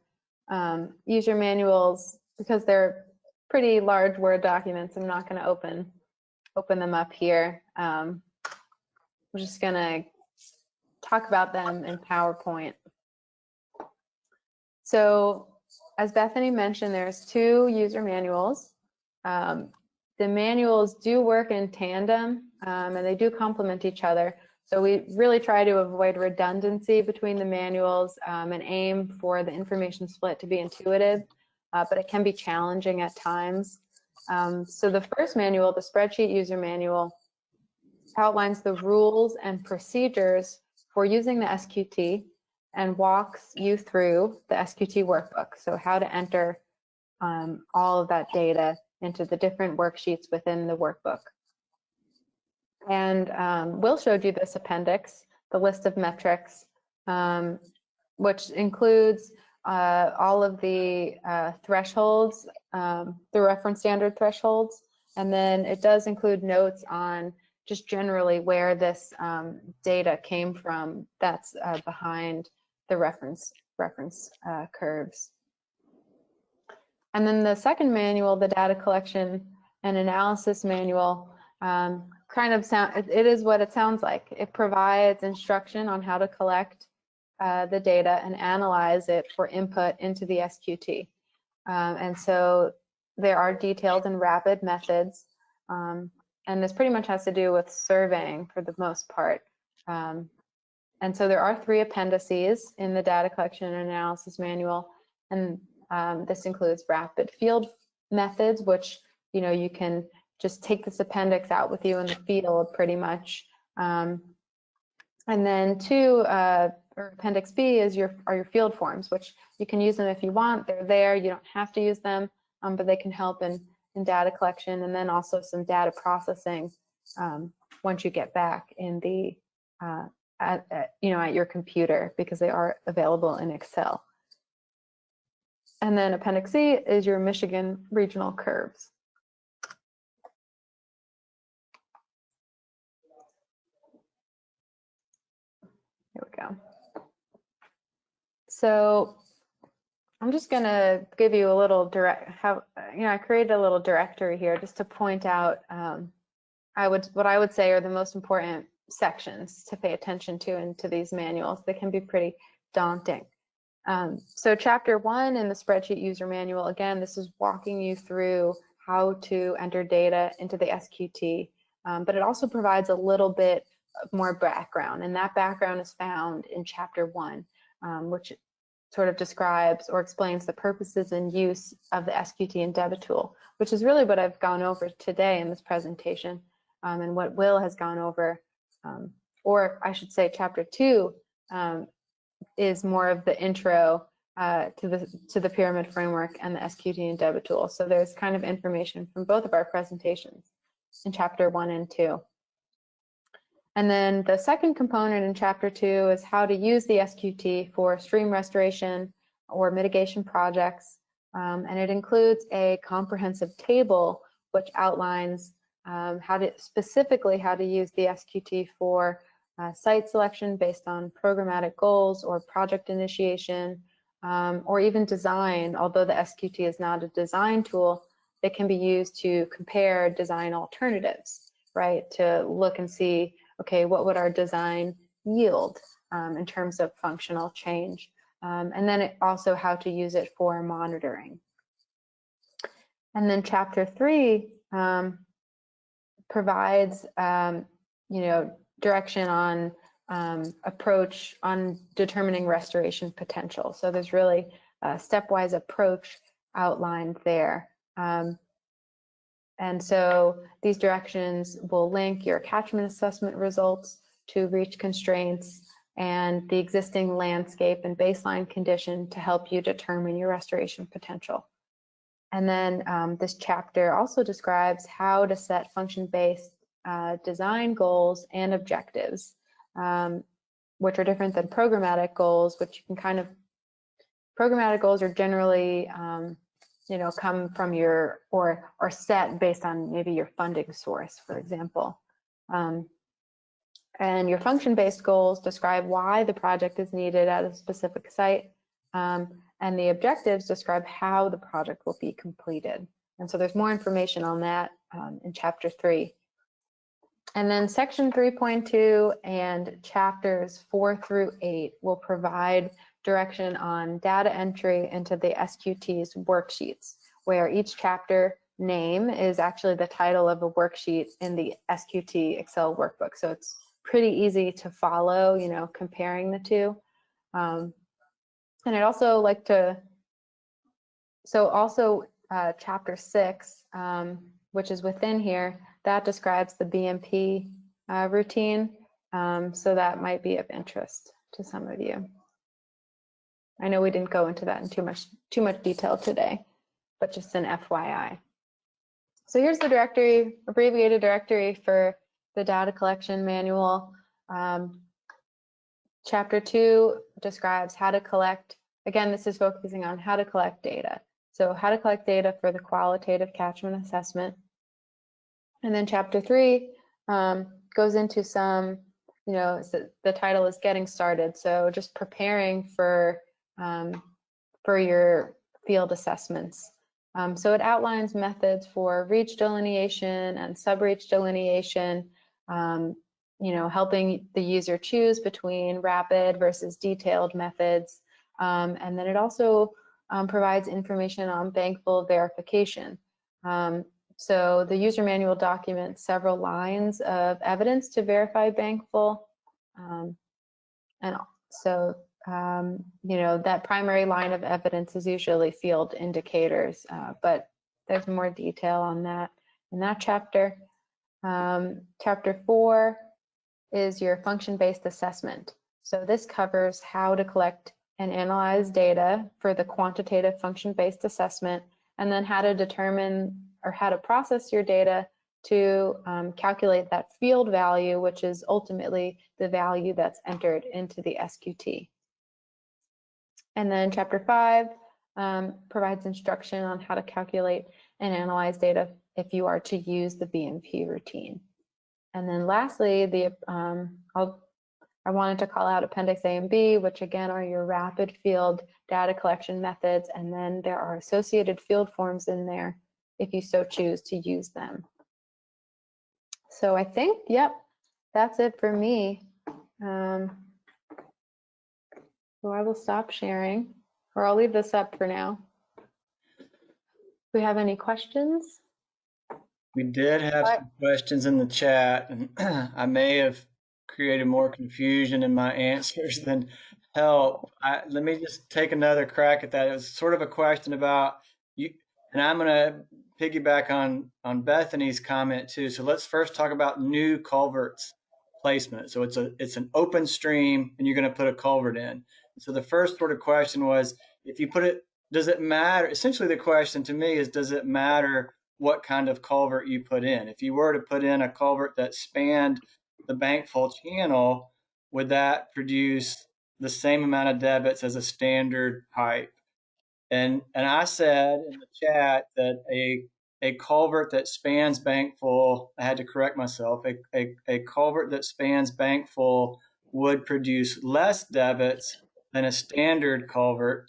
user manuals because they're pretty large Word documents. I'm not going to open them up here. I'm just going to talk about them in PowerPoint. So as Bethany mentioned, there's 2 user manuals. The manuals do work in tandem and they do complement each other. So we really try to avoid redundancy between the manuals and aim for the information split to be intuitive, but it can be challenging at times. So the first manual, the Spreadsheet User Manual, outlines the rules and procedures for using the SQT and walks you through the SQT workbook. So how to enter all of that data into the different worksheets within the workbook. And Will showed you this appendix, the list of metrics, which includes all of the thresholds, the reference standard thresholds, and then it does include notes on just generally where this data came from that's behind the reference curves. And then the second manual, the data collection and analysis manual, it is what it sounds like. It provides instruction on how to collect the data and analyze it for input into the SQT. And so there are detailed and rapid methods, and this pretty much has to do with surveying for the most part. And so there are 3 appendices in the data collection and analysis manual, and this includes rapid field methods, which you can just take this appendix out with you in the field pretty much. And then 2, or Appendix B are your field forms, which you can use them if you want. They're there. You don't have to use them, but they can help in data collection, and then also some data processing once you get back in the at your computer, because they are available in Excel. And then Appendix C is your Michigan regional curves. Here we go. So I'm just going to give you a little I created a little directory here just to point out what I would say are the most important sections to pay attention to into these manuals. They can be pretty daunting. So Chapter 1 in the Spreadsheet User Manual, again, this is walking you through how to enter data into the SQT, but it also provides a little bit more background, and that background is found in chapter 1, which sort of describes or explains the purposes and use of the SQT and Debit tool, which is really what I've gone over today in this presentation, and what Will has gone over, or I should say chapter 2 is more of the intro to the pyramid framework and the SQT and Debit tool. So there's kind of information from both of our presentations in chapter 1 and 2. And then the second component in chapter 2 is how to use the SQT for stream restoration or mitigation projects. And it includes a comprehensive table which outlines specifically how to use the SQT for site selection based on programmatic goals or project initiation, or even design. Although the SQT is not a design tool, it can be used to compare design alternatives, right? To look and see, okay, what would our design yield in terms of functional change? And then also how to use it for monitoring. And then chapter 3 provides, direction on approach on determining restoration potential. So there's really a stepwise approach outlined there. And so these directions will link your catchment assessment results to reach constraints and the existing landscape and baseline condition to help you determine your restoration potential. And then this chapter also describes how to set function-based design goals and objectives, which are different than programmatic goals, which you can programmatic goals are generally come from your, or set based on maybe your funding source, for example. And your function-based goals describe why the project is needed at a specific site, and the objectives describe how the project will be completed. And so there's more information on that in chapter 3. And then section 3.2 and chapters 4 through 8 will provide direction on data entry into the SQT's worksheets, where each chapter name is actually the title of a worksheet in the SQT Excel workbook. So it's pretty easy to follow, comparing the two. And I'd also like to, chapter 6, which is within here, that describes the BMP routine. So that might be of interest to some of you. I know we didn't go into that in too much detail today, but just an FYI. So here's the directory, abbreviated directory for the data collection manual. Chapter 2 describes how to collect. Again, this is focusing on how to collect data. So how to collect data for the qualitative catchment assessment. And then chapter 3 goes into some, the title is Getting Started. So just preparing for your field assessments. So it outlines methods for reach delineation and sub-reach delineation, helping the user choose between rapid versus detailed methods. And then it also provides information on bankful verification. So the user manual documents several lines of evidence to verify bankful. And so, that primary line of evidence is usually field indicators, but there's more detail on that in that chapter. Chapter 4 is your function-based assessment. So this covers how to collect and analyze data for the quantitative function-based assessment, and then how to determine or how to process your data to calculate that field value, which is ultimately the value that's entered into the SQT. And then chapter 5 provides instruction on how to calculate and analyze data if you are to use the BMP routine. And then lastly, I wanted to call out Appendix A and B, which again are your rapid field data collection methods, and then there are associated field forms in there if you so choose to use them. So I think, yep, that's it for me. So I will stop sharing, or I'll leave this up for now. Do we have any questions? We did have some questions in the chat, and I may have created more confusion in my answers than help. Let me just take another crack at that. It was sort of a question about you, and I'm going to piggyback on Bethany's comment too. So let's first talk about new culverts placement. So it's an open stream, and you're going to put a culvert in. So the first sort of question was, if you put it, does it matter? Essentially, the question to me is, does it matter what kind of culvert you put in? If you were to put in a culvert that spanned the bankful channel, would that produce the same amount of debits as a standard pipe? And I said in the chat that a culvert that spans bankful, I had to correct myself, a culvert that spans bankful would produce less debits than a standard culvert.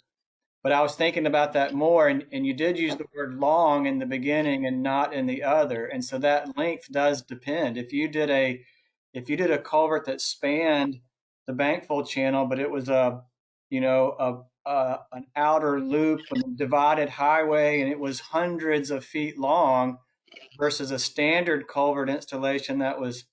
But I was thinking about that more, and you did use the word long in the beginning and not in the other. And so that length does depend. If you did a culvert that spanned the bankful channel, but it was an outer loop and divided highway, and it was hundreds of feet long, versus a standard culvert installation that was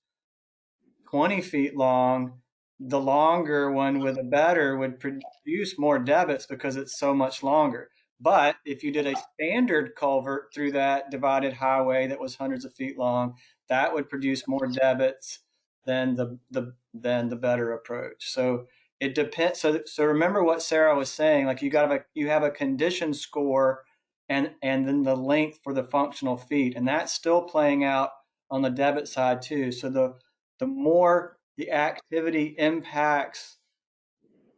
20 feet long, the longer one with a better would produce more debits because it's so much longer. But if you did a standard culvert through that divided highway that was hundreds of feet long, that would produce more debits than the better approach. So it depends. So remember what Sarah was saying. Like you have a condition score, and then the length for the functional feet, and that's still playing out on the debit side too. So the more the activity impacts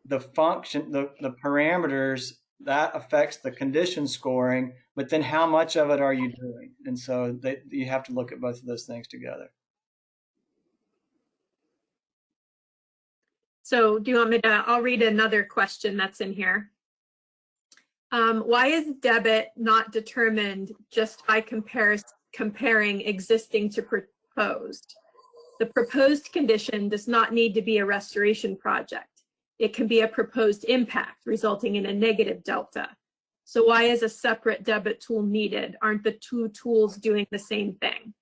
the function, the parameters, that affects the condition scoring, but then how much of it are you doing? And so you have to look at both of those things together. So do you want me to, I'll read another question that's in here. Why is debit not determined just by comparing existing to proposed? The proposed condition does not need to be a restoration project. It can be a proposed impact resulting in a negative delta. So why is a separate debit tool needed? Aren't the two tools doing the same thing?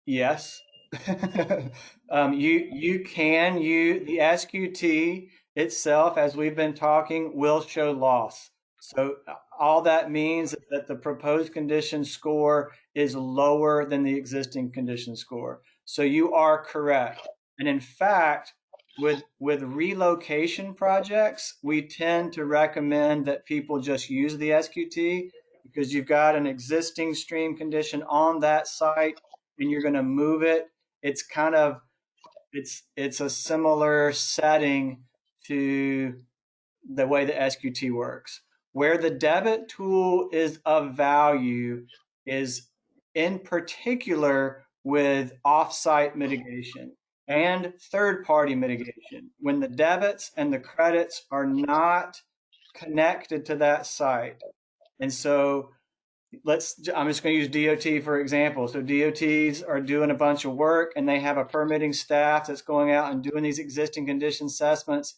Yes. You can use the SQT itself, as we've been talking, will show loss. So all that means is that the proposed condition score is lower than the existing condition score. So you are correct. And in fact, with relocation projects, we tend to recommend that people just use the SQT, because you've got an existing stream condition on that site and you're going to move it. It's kind of, it's a similar setting to the way the SQT works. Where the debit tool is of value is in particular with offsite mitigation and third-party mitigation. When the debits and the credits are not connected to that site. And so I'm just going to use DOT for example. So DOTs are doing a bunch of work and they have a permitting staff that's going out and doing these existing condition assessments.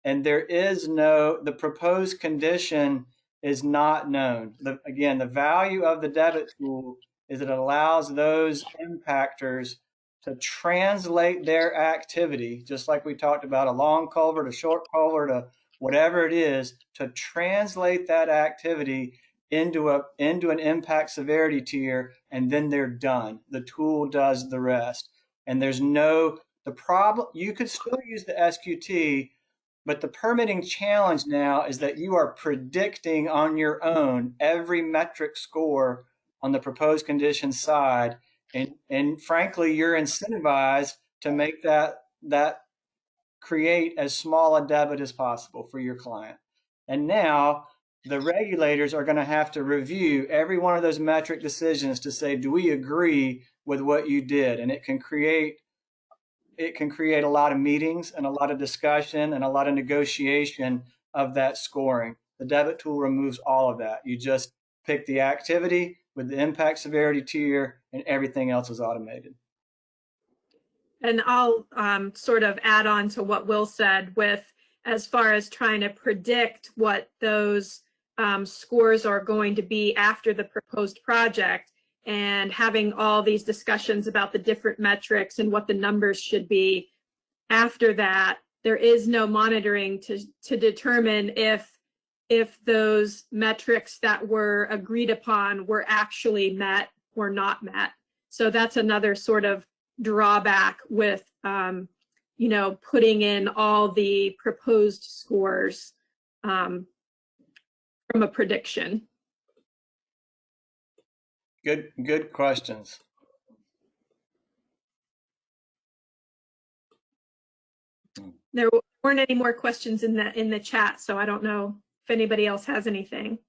And there is the proposed condition is not known. Again, the value of the debit tool is that it allows those impactors to translate their activity, just like we talked about a long culvert, a short culvert, a whatever it is, to translate that activity into an impact severity tier, and then they're done. The tool does the rest. And there's the problem, you could still use the SQT, but the permitting challenge now is that you are predicting on your own every metric score on the proposed condition side. And frankly, you're incentivized to make that create as small a debit as possible for your client. And now the regulators are going to have to review every one of those metric decisions to say, do we agree with what you did? And it can create a lot of meetings and a lot of discussion and a lot of negotiation of that scoring. The debit tool removes all of that. You just pick the activity with the impact severity tier, and everything else is automated. And I'll sort of add on to what Will said with, as far as trying to predict what those scores are going to be after the proposed project. and having all these discussions about the different metrics and what the numbers should be. After that, there is no monitoring to determine if those metrics that were agreed upon were actually met or not met. So that's another sort of drawback with, you know, putting in all the proposed scores from a prediction. Good questions. There weren't any more questions in the chat, so I don't know if anybody else has anything.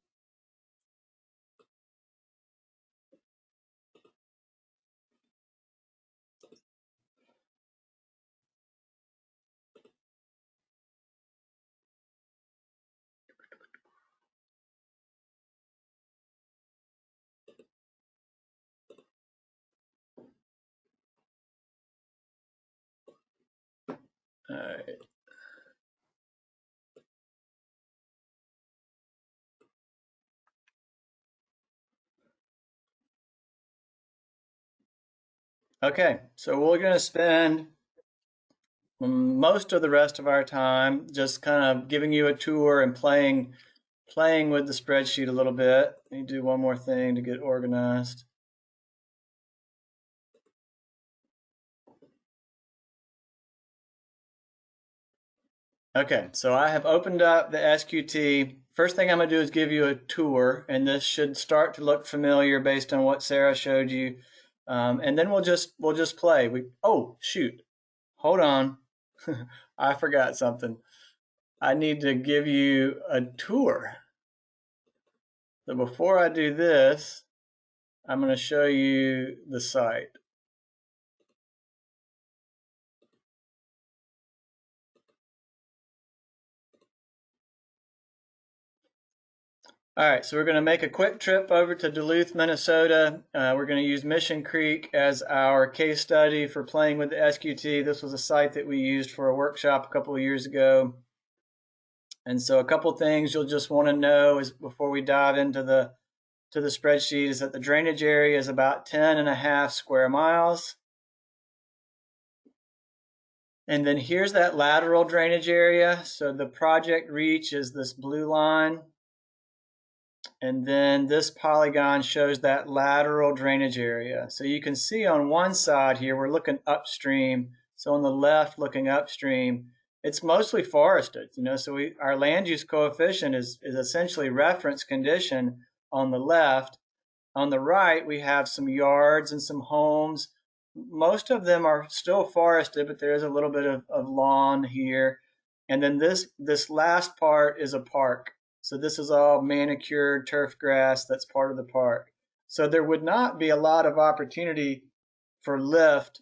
All right. Okay, so we're going to spend most of the rest of our time just kind of giving you a tour and playing with the spreadsheet a little bit. Let me do one more thing to get organized. Okay, so I have opened up the SQT. First thing I'm going to do is give you a tour, and this should start to look familiar based on what Sarah showed you. And then we'll just play. Oh, shoot. Hold on. I forgot something. I need to give you a tour. So before I do this, I'm going to show you the site. All right, so we're going to make a quick trip over to Duluth, Minnesota. We're going to use Mission Creek as our case study for playing with the SQT. This was a site that we used for a workshop a couple of years ago. And so a couple things you'll just want to know is before we dive into the spreadsheet is that the drainage area is about 10.5 square miles. And then here's that lateral drainage area. So the project reach is this blue line. And then this polygon shows that lateral drainage area. So you can see on one side here, we're looking upstream. So on the left, looking upstream, it's mostly forested, you know, so our land use coefficient is essentially reference condition on the left. On the right, we have some yards and some homes. Most of them are still forested, but there is a little bit of lawn here. And then this last part is a park. So this is all manicured turf grass that's part of the park. So there would not be a lot of opportunity for lift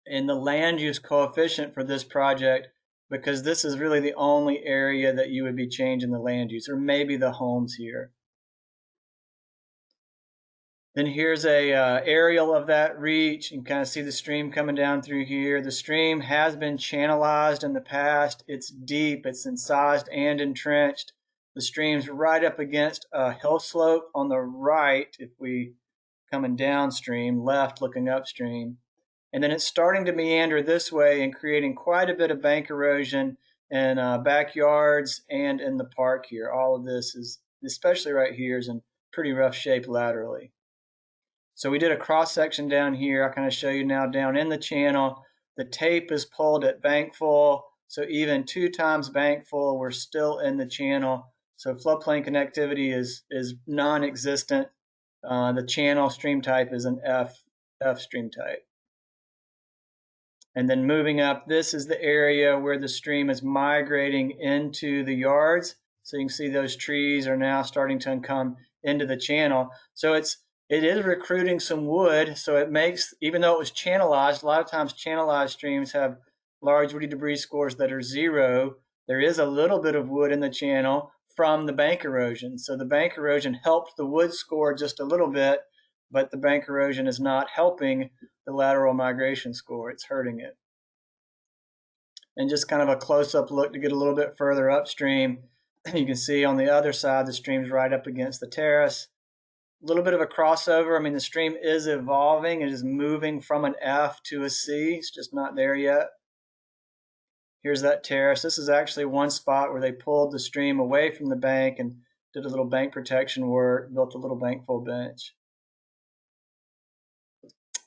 in the land use coefficient for this project because this is really the only area that you would be changing the land use, or maybe the homes here. Then here's a aerial of that reach. You can kind of see the stream coming down through here. The stream has been channelized in the past. It's deep, it's incised and entrenched. The stream's right up against a hill slope on the right if we coming downstream, left looking upstream. And then it's starting to meander this way and creating quite a bit of bank erosion in backyards and in the park here. All of this is, especially right here, is in pretty rough shape laterally. So we did a cross section down here. I'll kind of show you now down in the channel. The tape is pulled at bank full. So even 2 times bank full, we're still in the channel. So floodplain connectivity is non-existent. The channel stream type is an F stream type. And then moving up, this is the area where the stream is migrating into the yards. So you can see those trees are now starting to come into the channel. So it is recruiting some wood. So it makes, even though it was channelized, a lot of times channelized streams have large woody debris scores that are 0. There is a little bit of wood in the channel from the bank erosion. So the bank erosion helped the wood score just a little bit, but the bank erosion is not helping the lateral migration score. It's hurting it. And just kind of a close-up look to get a little bit further upstream. You can see on the other side, the stream's right up against the terrace. little bit of a crossover. I mean, the stream is evolving. It is moving from an F to a C. It's just not there yet. Here's that terrace. This is actually one spot where they pulled the stream away from the bank and did a little bank protection work, built a little bank full bench.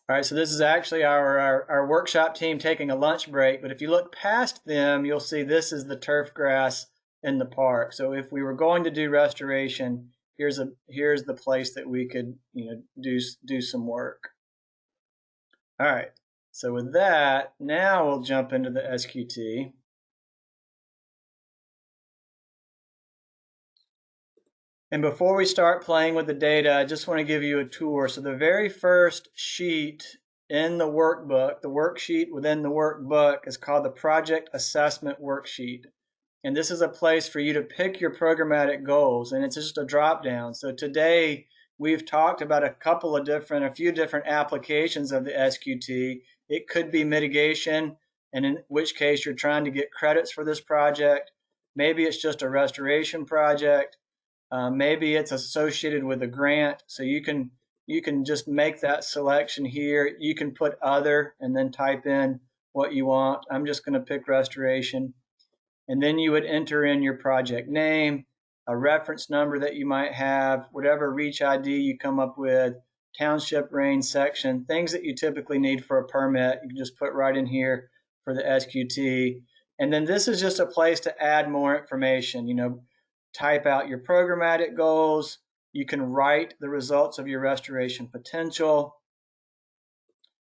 All right, so this is actually our workshop team taking a lunch break, but if you look past them, you'll see this is the turf grass in the park. So if we were going to do restoration, here's the place that we could, do some work. All right, so with that, now we'll jump into the SQT. And before we start playing with the data, I just want to give you a tour. So the very first sheet in the workbook, the worksheet within the workbook, is called the Project Assessment Worksheet. And this is a place for you to pick your programmatic goals, and it's just a drop down. So today we've talked about a few different applications of the SQT. It could be mitigation, and in which case you're trying to get credits for this project. Maybe it's just a restoration project. Maybe it's associated with a grant, so you can just make that selection here. You can put other and then type in what you want. I'm just going to pick restoration. And then you would enter in your project name, a reference number that you might have, whatever reach ID you come up with, township, range, section, things that you typically need for a permit. You can just put right in here for the SQT. And then this is just a place to add more information, type out your programmatic goals. You can write the results of your restoration potential.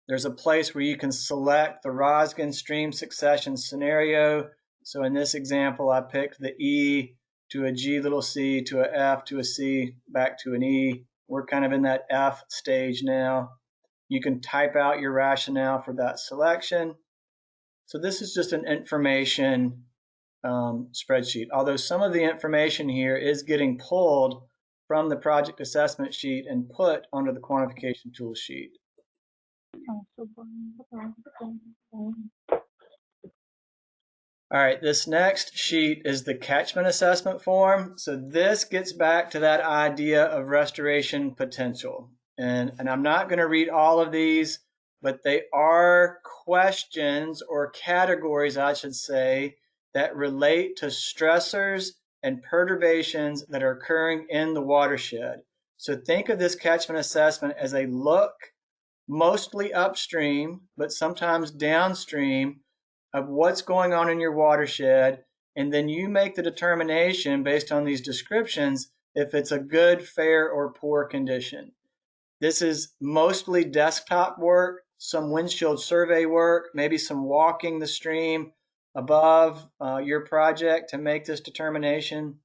There's a place where you can select the Roskin stream succession scenario. So in this example, I picked the E to a G little c to a F to a C back to an E. We're kind of in that F stage now. You can type out your rationale for that selection. So this is just an information spreadsheet, although some of the information here is getting pulled from the project assessment sheet and put onto the quantification tool sheet. All right, this next sheet is the catchment assessment form. So this gets back to that idea of restoration potential. And I'm not going to read all of these, but they are questions or categories, I should say, that relate to stressors and perturbations that are occurring in the watershed. So think of this catchment assessment as a look, mostly upstream, but sometimes downstream, of what's going on in your watershed, and then you make the determination based on these descriptions if it's a good, fair, or poor condition. This is mostly desktop work, some windshield survey work, maybe some walking the stream above your project to make this determination.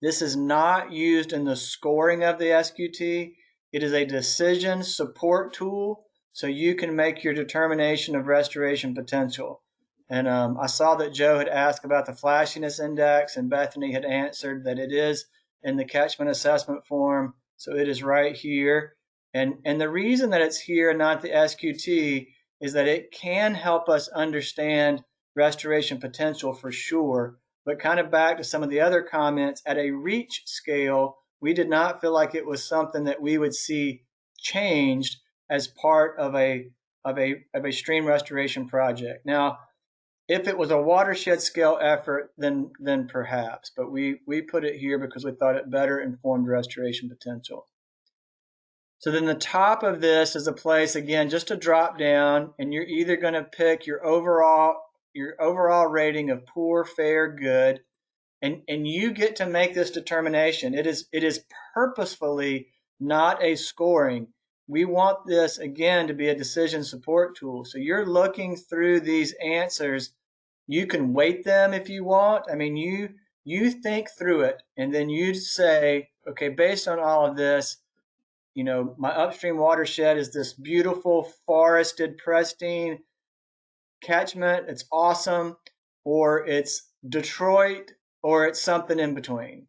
This is not used in the scoring of the SQT. It is a decision support tool, so you can make your determination of restoration potential. And I saw that Joe had asked about the flashiness index, and Bethany had answered that it is in the catchment assessment form, so it is right here. And the reason that it's here and not the SQT is that it can help us understand restoration potential for sure, but kind of back to some of the other comments, at a reach scale, we did not feel like it was something that we would see changed as part of a stream restoration project. Now, if it was a watershed scale effort, then perhaps, but we put it here because we thought it better informed restoration potential. So then the top of this is a place, again, just to drop down, and you're either going to pick your overall rating of poor, fair, good, and you get to make this determination. It is purposefully not a scoring. We want this, again, to be a decision support tool. So you're looking through these answers. You can weight them if you want. I mean, you think through it, and then you say, okay, based on all of this, my upstream watershed is this beautiful, forested, pristine catchment. It's awesome. Or it's Detroit, or it's something in between.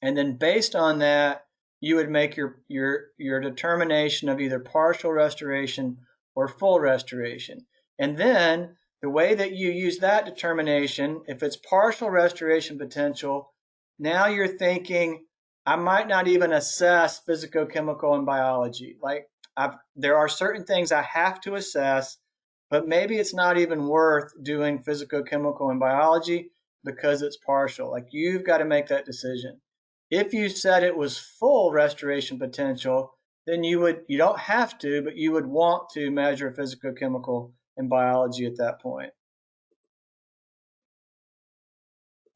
And then based on that, you would make your determination of either partial restoration or full restoration. And then the way that you use that determination, if it's partial restoration potential, now you're thinking, I might not even assess physicochemical and biology. Like there are certain things I have to assess, but maybe it's not even worth doing physicochemical and biology because it's partial. Like you've got to make that decision. If you said it was full restoration potential, then you don't have to, but you would want to measure physicochemical and biology at that point.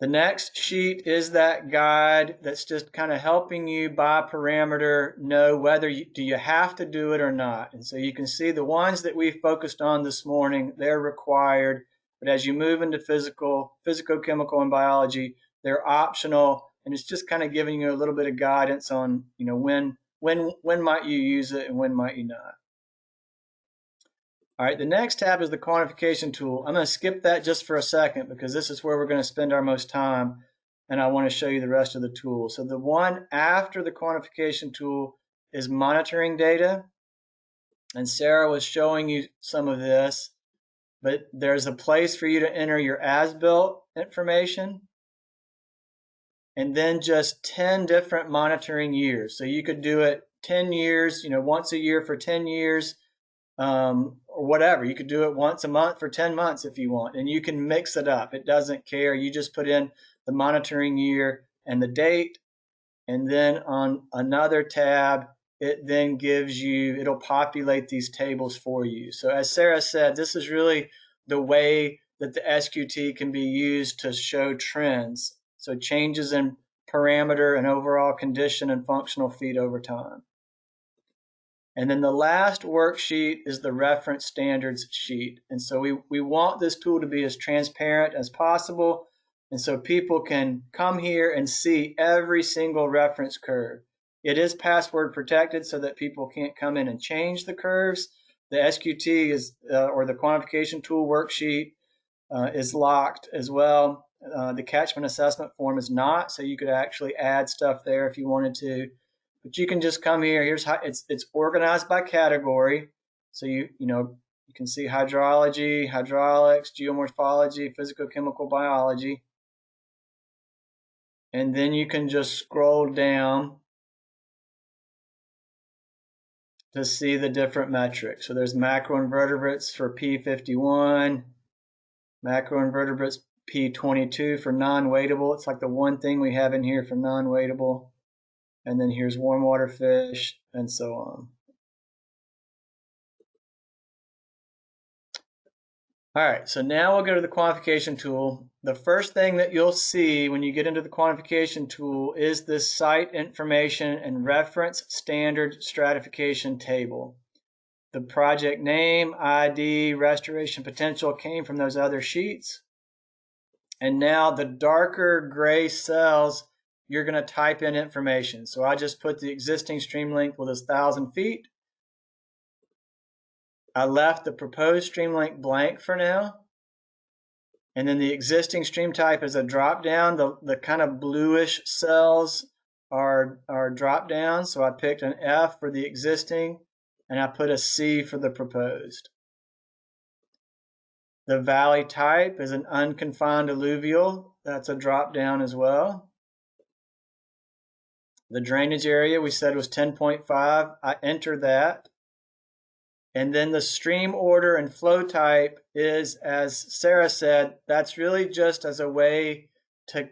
The next sheet is that guide that's just kind of helping you by parameter know whether do you have to do it or not. And so you can see the ones that we focused on this morning, they're required. But as you move into physicochemical and biology, they're optional. And it's just kind of giving you a little bit of guidance on, when might you use it and when might you not. All right, the next tab is the quantification tool. I'm going to skip that just for a second because this is where we're going to spend our most time, and I want to show you the rest of the tools. So the one after the quantification tool is monitoring data, and Sarah was showing you some of this, but there's a place for you to enter your as-built information, and then just 10 different monitoring years. So you could do it 10 years, once a year for 10 years, or whatever. You could do it once a month for 10 months if you want, and you can mix it up. It doesn't care. You just put in the monitoring year and the date, and then on another tab, it then it'll populate these tables for you. So as Sarah said, this is really the way that the SQT can be used to show trends. So changes in parameter and overall condition and functional feed over time. And then the last worksheet is the reference standards sheet. And so we want this tool to be as transparent as possible. And so people can come here and see every single reference curve. It is password protected so that people can't come in and change the curves. The SQT is, or the quantification tool worksheet is locked as well. The catchment assessment form is not, so you could actually add stuff there if you wanted to. But you can just come here. Here's how it's organized by category. So you can see hydrology, hydraulics, geomorphology, physicochemical biology. And then you can just scroll down to see the different metrics. So there's macroinvertebrates for P51, macroinvertebrates P22 for non-weightable. It's like the one thing we have in here for non-weightable. And then here's warm water fish, and so on. All right, so now we'll go to the quantification tool. The first thing that you'll see when you get into the quantification tool is this site information and reference standard stratification table. The project name, ID, restoration potential came from those other sheets. And now the darker gray cells, you're going to type in information. So I just put the existing stream length with 1,000 feet. I left the proposed stream length blank for now. And then the existing stream type is a drop down. The kind of bluish cells are drop down. So I picked an F for the existing and I put a C for the proposed. The valley type is an unconfined alluvial. That's a drop down as well. The drainage area we said was 10.5. I entered that. And then the stream order and flow type is, as Sarah said, that's really just as a way to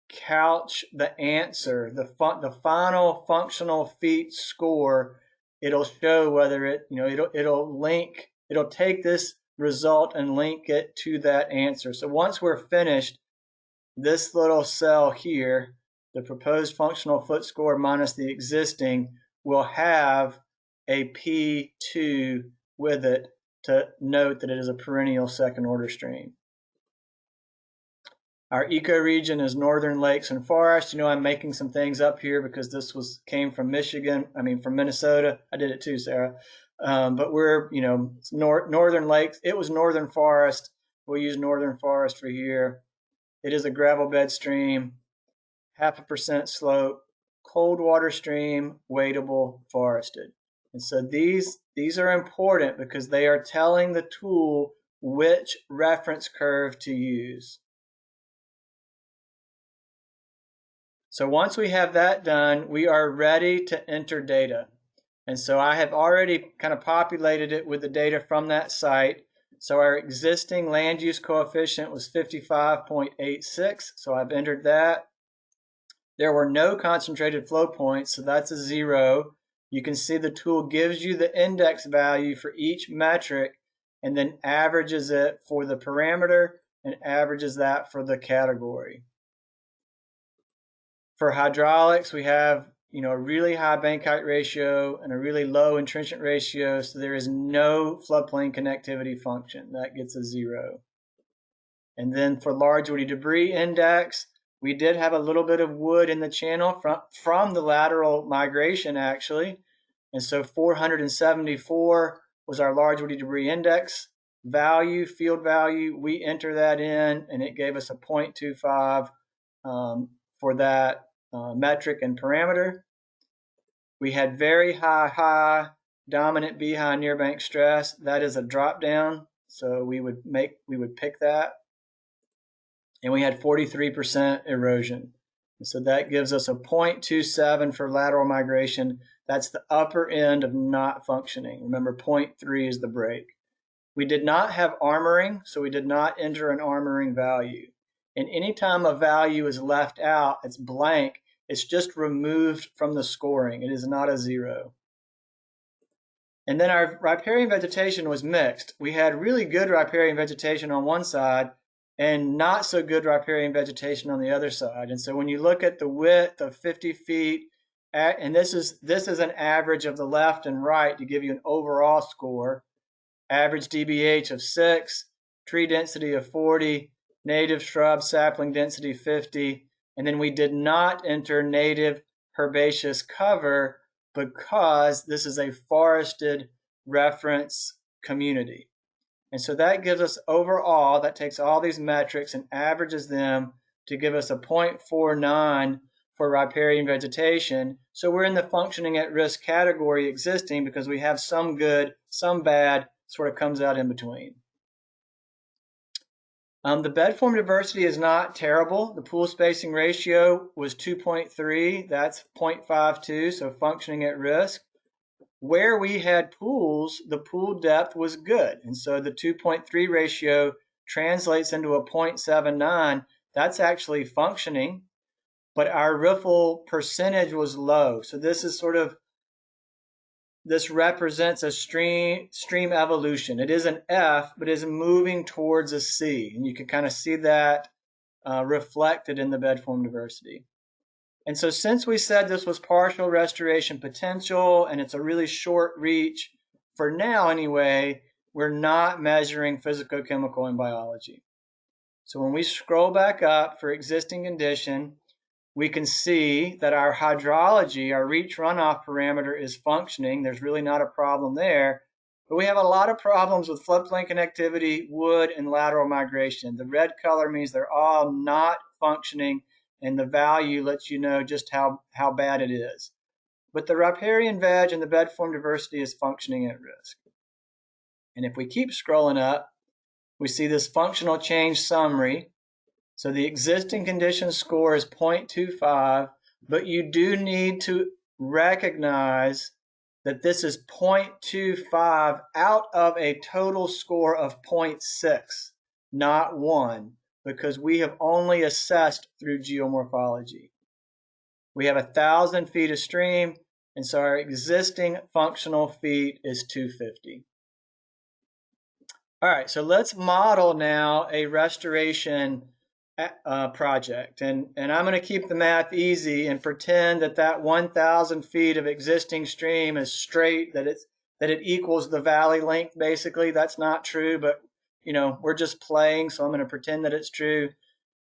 couch the answer, the final functional feet score. It'll show whether it'll take this result and link it to that answer. So once we're finished, this little cell here, the proposed functional foot score minus the existing, will have a P2 with it to note that it is a perennial second order stream. Our ecoregion is northern lakes and forests. I'm making some things up here because this came from from Minnesota. I did it too, Sarah. But we're, northern lakes. It was northern forest. We'll use northern forest for here. It is a gravel bed stream, 0.5% slope, cold water stream, weightable, forested. And so these are important because they are telling the tool which reference curve to use. So once we have that done, we are ready to enter data. And so I have already kind of populated it with the data from that site. So our existing land use coefficient was 55.86. So I've entered that. There were no concentrated flow points, so that's a 0. You can see the tool gives you the index value for each metric and then averages it for the parameter and averages that for the category. For hydraulics, we have a really high bank height ratio and a really low entrenchment ratio, so there is no floodplain connectivity function. That gets a 0. And then for large woody debris index, we did have a little bit of wood in the channel from the lateral migration, actually. And so 474 was our large woody debris index value, field value. We enter that in, and it gave us a 0.25 for that metric and parameter. We had very high dominant B-high near bank stress. That is a drop down, so we would pick that. And we had 43% erosion. And so that gives us a 0.27 for lateral migration. That's the upper end of not functioning. Remember, 0.3 is the break. We did not have armoring, so we did not enter an armoring value. And anytime a value is left out, it's blank, it's just removed from the scoring. It is not a 0. And then our riparian vegetation was mixed. We had really good riparian vegetation on one side and not so good riparian vegetation on the other side. And so when you look at the width of 50 feet, and this is an average of the left and right to give you an overall score, average DBH of 6, tree density of 40, native shrub sapling density 50, and then we did not enter native herbaceous cover because this is a forested reference community. And so that gives us overall, that takes all these metrics and averages them to give us a 0.49 for riparian vegetation. So we're in the functioning at risk category existing because we have some good, some bad, sort of comes out in between. The bed form diversity is not terrible. The pool spacing ratio was 2.3. That's 0.52, so functioning at risk. Where we had pools, the pool depth was good. And so the 2.3 ratio translates into a 0.79. That's actually functioning, but our riffle percentage was low. So this is this represents a stream evolution. It is an F, but is moving towards a C. And you can kind of see that reflected in the bed form diversity. And so since we said this was partial restoration potential and it's a really short reach, for now anyway, we're not measuring physicochemical and biology. So when we scroll back up for existing condition, we can see that our hydrology, our reach runoff parameter is functioning. There's really not a problem there. But we have a lot of problems with floodplain connectivity, wood, and lateral migration. The red color means they're all not functioning, and the value lets you know just how bad it is. But the riparian veg and the bed form diversity is functioning at risk. And if we keep scrolling up, we see this functional change summary. So the existing condition score is 0.25, but you do need to recognize that this is 0.25 out of a total score of 0.6, not 1, because we have only assessed through geomorphology. We have 1,000 feet of stream, and so our existing functional feet is 250. All right, so let's model now a restoration project. And I'm going to keep the math easy and pretend that 1,000 feet of existing stream is straight, that it equals the valley length, basically. That's not true, but we're just playing, so I'm going to pretend that it's true.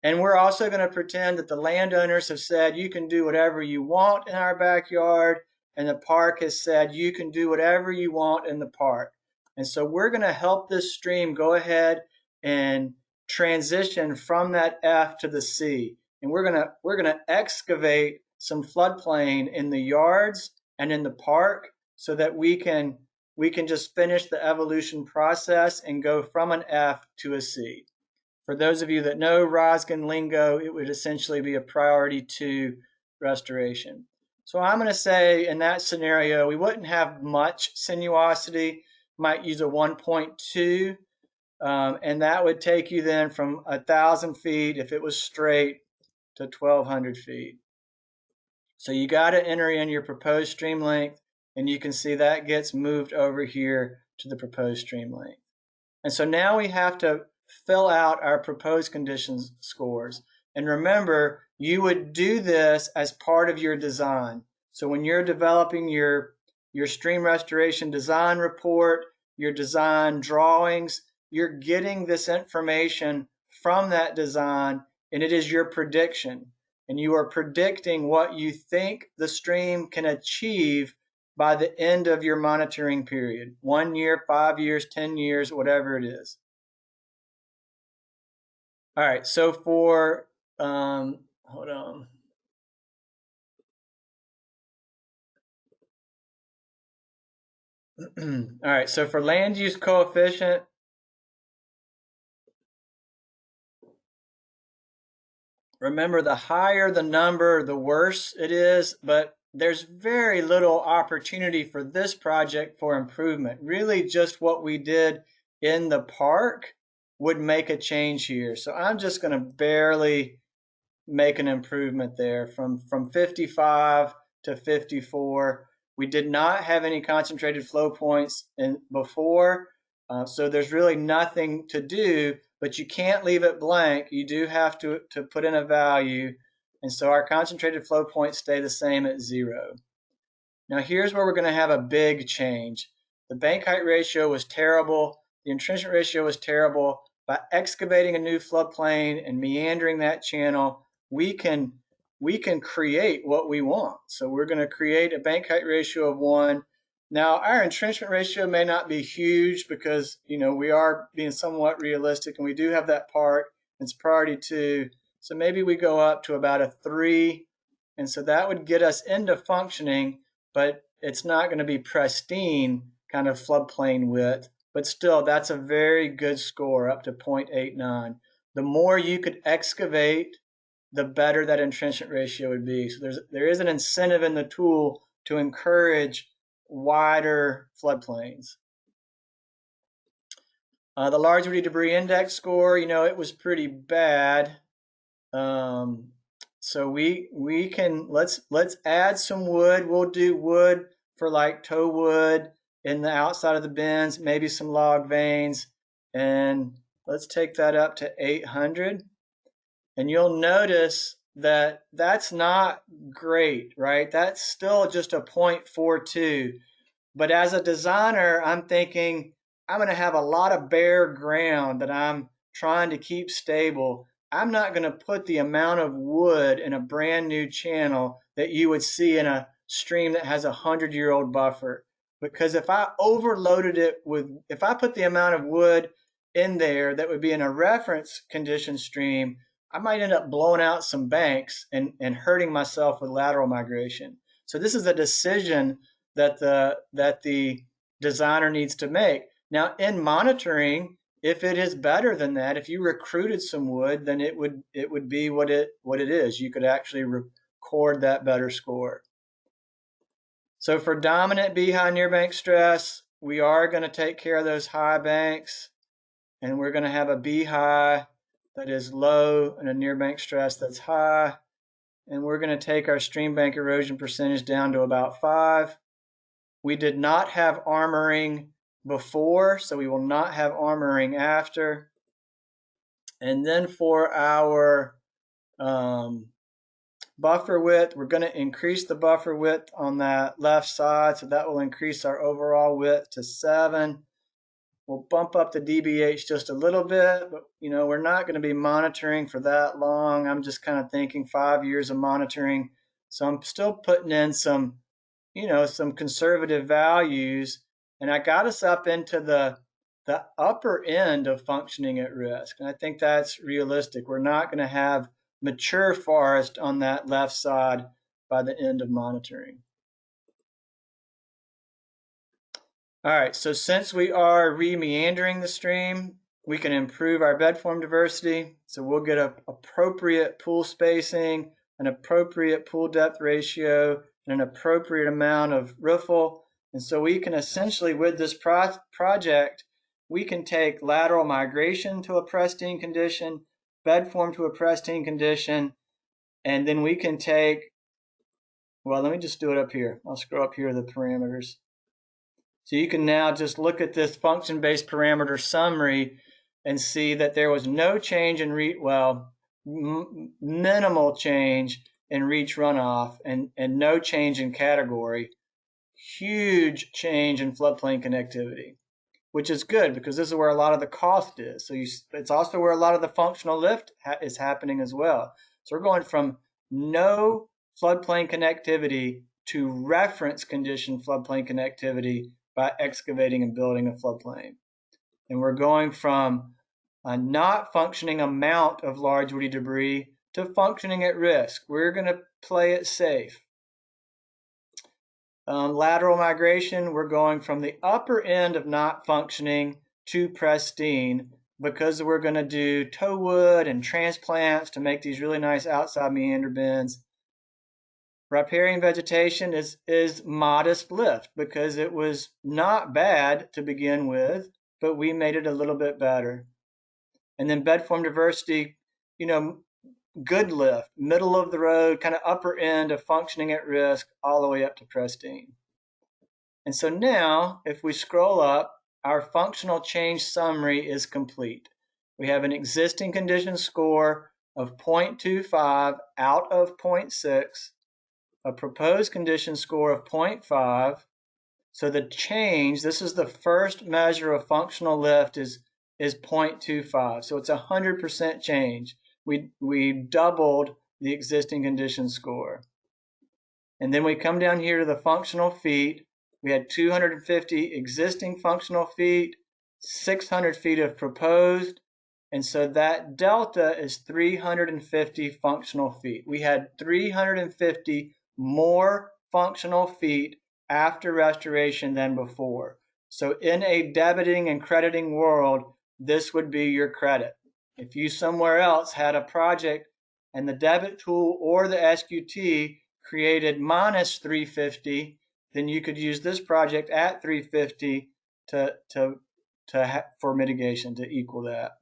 And we're also going to pretend that the landowners have said you can do whatever you want in our backyard, and the park has said you can do whatever you want in the park. And so we're going to help this stream go ahead and transition from that F to the C. And we're going to excavate some floodplain in the yards and in the park so that we can just finish the evolution process and go from an F to a C. For those of you that know Roskin lingo, it would essentially be a priority 2 restoration. So I'm going to say in that scenario, we wouldn't have much sinuosity, might use a 1.2, and that would take you then from 1,000 feet, if it was straight, to 1,200 feet. So you got to enter in your proposed stream length, and you can see that gets moved over here to the proposed stream length. And so now we have to fill out our proposed conditions scores. And remember, you would do this as part of your design. So when you're developing your stream restoration design report, your design drawings, you're getting this information from that design, and it is your prediction. And you are predicting what you think the stream can achieve by the end of your monitoring period. 1 year, 5 years, 10 years, whatever it is. All right, so for, hold on. All right, so for land use coefficient, remember, the higher the number, the worse it is, but there's very little opportunity for this project for improvement. Really just what we did in the park would make a change here. So I'm just going to barely make an improvement there from 55 to 54. We did not have any concentrated flow points before, so there's really nothing to do, but you can't leave it blank. You do have to put in a value, and so our concentrated flow points stay the same at 0. Now here's where we're going to have a big change. The bank height ratio was terrible. The entrenchment ratio was terrible. By excavating a new floodplain and meandering that channel, we can create what we want. So we're going to create a bank height ratio of 1. Now our entrenchment ratio may not be huge because, you know, we are being somewhat realistic, and we do have that part. It's priority 2. So maybe we go up to about a 3. And so that would get us into functioning, but it's not going to be pristine kind of floodplain width. But still, that's a very good score, up to 0.89. The more you could excavate, the better that entrenchment ratio would be. So there is an incentive in the tool to encourage wider floodplains. The large woody debris index score, you know, it was pretty bad. So we can, let's add some wood. We'll do wood for like tow wood in the outside of the bins, maybe some log vanes, and let's take that up to 800. And you'll notice that that's not great, right? That's still just a 0.42. But as a designer, I'm thinking I'm going to have a lot of bare ground that I'm trying to keep stable. I'm not going to put the amount of wood in a brand new channel that you would see in a stream that has a 100-year-old buffer. Because if I overloaded it if I put the amount of wood in there that would be in a reference condition stream, I might end up blowing out some banks and hurting myself with lateral migration. So this is a decision that the designer needs to make. Now in monitoring, if it is better than that, if you recruited some wood, then it would be what it is. You could actually record that better score. So for dominant B-high near bank stress, we are going to take care of those high banks, and we're going to have a B-high that is low and a near bank stress that's high. And we're going to take our stream bank erosion percentage down to about 5. We did not have armoring before, so we will not have armoring after. And then for our buffer width, we're going to increase the buffer width on that left side, so that will increase our overall width to 7. We'll bump up the DBH just a little bit, but you know, we're not going to be monitoring for that long. I'm just kind of thinking 5 years of monitoring. So I'm still putting in some, you know, some conservative values, and I got us up into the upper end of functioning at risk. And I think that's realistic. We're not going to have mature forest on that left side by the end of monitoring. All right, so since we are re-meandering the stream, we can improve our bed form diversity. So we'll get appropriate pool spacing, an appropriate pool depth ratio, and an appropriate amount of riffle. And so we can essentially, with this project, we can take lateral migration to a pristine condition, bed form to a pristine condition, and then we can take, well, let me just do it up here. I'll scroll up here, the parameters. So you can now just look at this function-based parameter summary and see that there was no change in minimal change in reach runoff and no change in category. Huge change in floodplain connectivity, which is good because this is where a lot of the cost is. So it's also where a lot of the functional lift is happening as well. So we're going from no floodplain connectivity to reference condition floodplain connectivity by excavating and building a floodplain. And we're going from a not functioning amount of large woody debris to functioning at risk. We're going to play it safe. Lateral migration, we're going from the upper end of not functioning to pristine because we're going to do toe wood and transplants to make these really nice outside meander bends. Riparian vegetation is modest lift because it was not bad to begin with, but we made it a little bit better. And then bed form diversity, good lift, middle of the road, kind of upper end of functioning at risk, all the way up to pristine. And so now, if we scroll up, our functional change summary is complete. We have an existing condition score of 0.25 out of 0.6, a proposed condition score of 0.5. So the change, this is the first measure of functional lift, is 0.25. So it's 100% change. We doubled the existing condition score. And then we come down here to the functional feet. We had 250 existing functional feet, 600 feet of proposed. And so that delta is 350 functional feet. We had 350 more functional feet after restoration than before. So in a debiting and crediting world, this would be your credit. If you somewhere else had a project and the debit tool or the SQT created minus 350, then you could use this project at 350 for mitigation to equal that.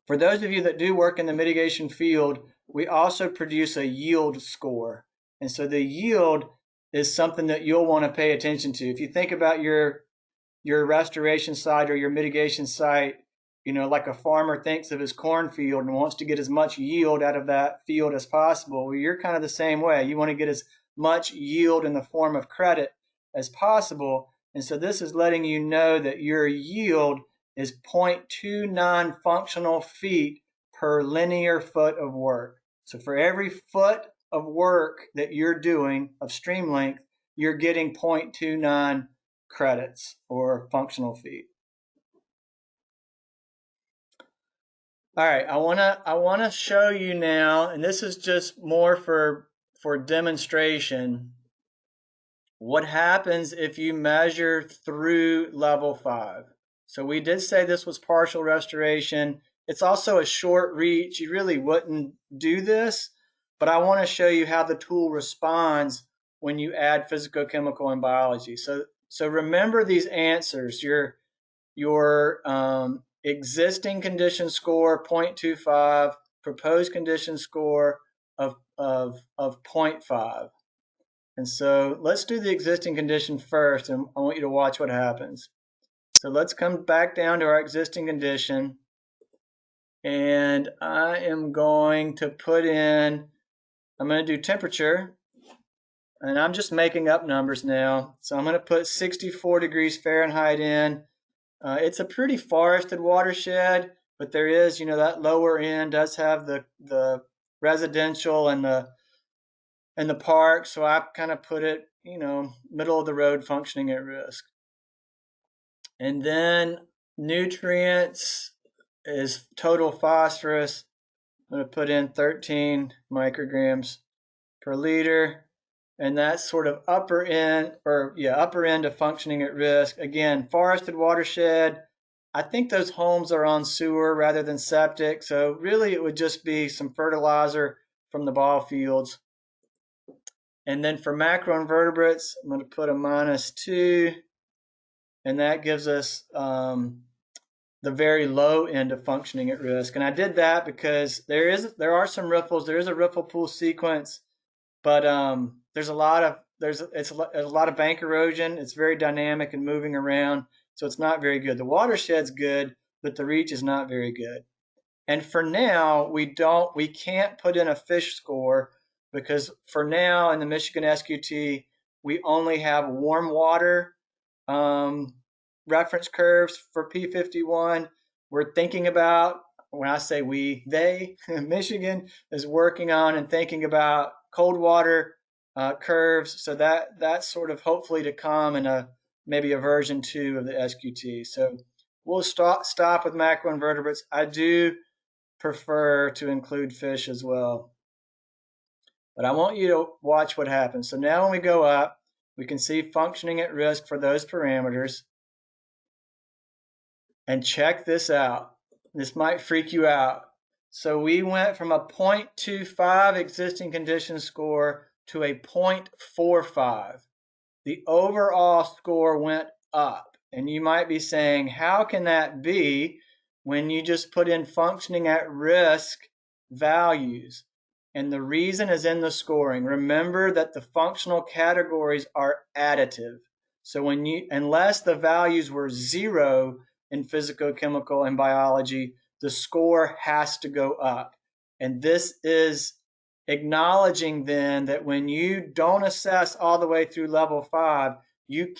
For those of you that do work in the mitigation field, we also produce a yield score. And so the yield is something that you'll want to pay attention to. If you think about your restoration site or your mitigation site, like a farmer thinks of his cornfield and wants to get as much yield out of that field as possible. Well, you're kind of the same way. You want to get as much yield in the form of credit as possible. And so this is letting you know that your yield is 0.29 functional feet per linear foot of work. So for every foot of work that you're doing of stream length, you're getting 0.29 credits or functional feet. All right, I wanna show you now, and this is just more for demonstration, what happens if you measure through level 5. So we did say this was partial restoration. It's also a short reach. You really wouldn't do this, but I want to show you how the tool responds when you add physicochemical and biology. So remember these answers. Your existing condition score 0.25, proposed condition score of 0.5. And so let's do the existing condition first, and I want you to watch what happens. So let's come back down to our existing condition, and I am going to put in, I'm going to do temperature, and I'm just making up numbers now. So I'm going to put 64 degrees Fahrenheit in. It's a pretty forested watershed, but there is, that lower end does have the residential and the park. So I kind of put it, middle of the road, functioning at risk. And then nutrients is total phosphorus. I'm going to put in 13 micrograms per liter. And that's sort of upper end of functioning at risk. Again, forested watershed. I think those homes are on sewer rather than septic. So really it would just be some fertilizer from the ball fields. And then for macroinvertebrates, I'm going to put a -2, and that gives us the very low end of functioning at risk. And I did that because there are some riffles. There is a riffle pool sequence, but there's a lot of bank erosion. It's very dynamic and moving around, so it's not very good. The watershed's good, but the reach is not very good. And for now, we can't put in a fish score because for now in the Michigan SQT, we only have warm water reference curves for P51. We're thinking about, when I say we, they, Michigan is working on and thinking about cold water curves. So that's sort of hopefully to come in maybe a version 2 of the SQT. So we'll stop with macroinvertebrates. I do prefer to include fish as well. But I want you to watch what happens. So now when we go up, we can see functioning at risk for those parameters. And check this out. This might freak you out. So we went from a 0.25 existing condition score to a 0.45. The overall score went up. And you might be saying, how can that be when you just put in functioning at risk values? And the reason is in the scoring. Remember that the functional categories are additive. So unless the values were 0 in physicochemical and biology, the score has to go up. And this is acknowledging then that when you don't assess all the way through level 5, you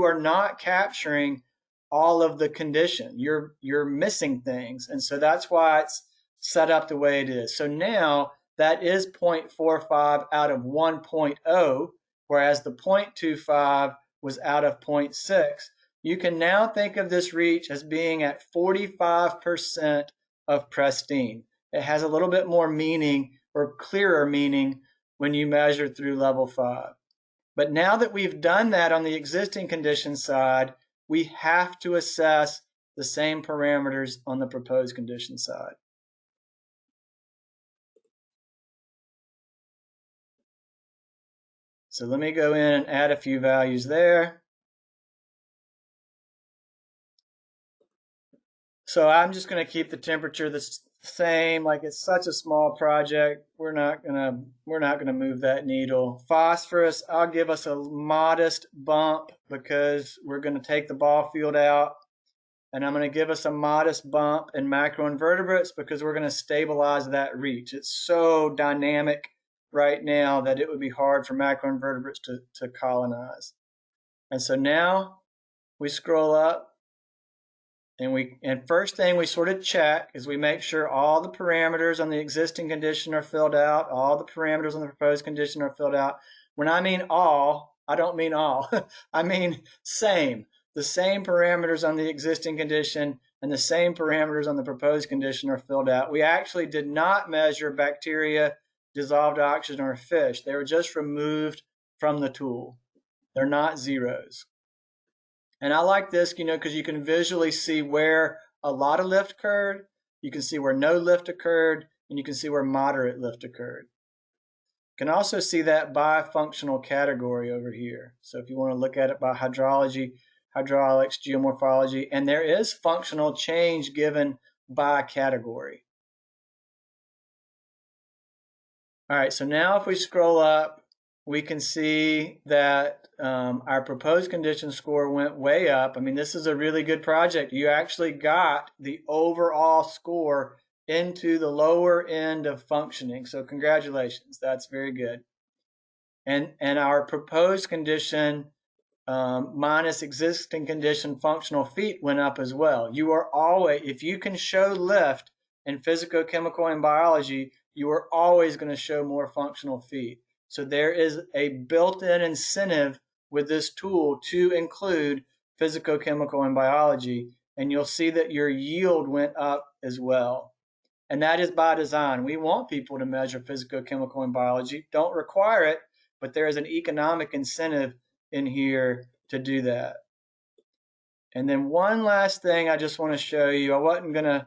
are not capturing all of the condition. You're missing things. And so that's why it's set up the way it is. So now that is 0.45 out of 1.0, whereas the 0.25 was out of 0.6. You can now think of this reach as being at 45% of pristine. It has a little bit more meaning or clearer meaning when you measure through level 5. But now that we've done that on the existing condition side, we have to assess the same parameters on the proposed condition side. So let me go in and add a few values there. So I'm just going to keep the temperature the same. Like, it's such a small project, we're not gonna move that needle. Phosphorus, I'll give us a modest bump because we're going to take the ball field out, and I'm going to give us a modest bump in macroinvertebrates because we're going to stabilize that reach. It's so dynamic right now that it would be hard for macroinvertebrates to colonize. And so now we scroll up. And first thing we sort of check is we make sure all the parameters on the existing condition are filled out, all the parameters on the proposed condition are filled out. When I mean all, I don't mean all. I mean same. The same parameters on the existing condition and the same parameters on the proposed condition are filled out. We actually did not measure bacteria, dissolved oxygen, or fish. They were just removed from the tool. They're not zeros. And I like this, because you can visually see where a lot of lift occurred, you can see where no lift occurred, and you can see where moderate lift occurred. You can also see that by functional category over here. So if you want to look at it by hydrology, hydraulics, geomorphology, and there is functional change given by category. All right, so now if we scroll up, we can see that our proposed condition score went way up. I mean, this is a really good project. You actually got the overall score into the lower end of functioning. So congratulations, that's very good. And our proposed condition minus existing condition functional feet went up as well. You are always, if you can show lift in physicochemical and biology, you are always going to show more functional feet. So there is a built-in incentive with this tool to include physicochemical and biology, and you'll see that your yield went up as well. And that is by design. We want people to measure physicochemical and biology. Don't require it, but there is an economic incentive in here to do that. And then one last thing I just want to show you. I wasn't going to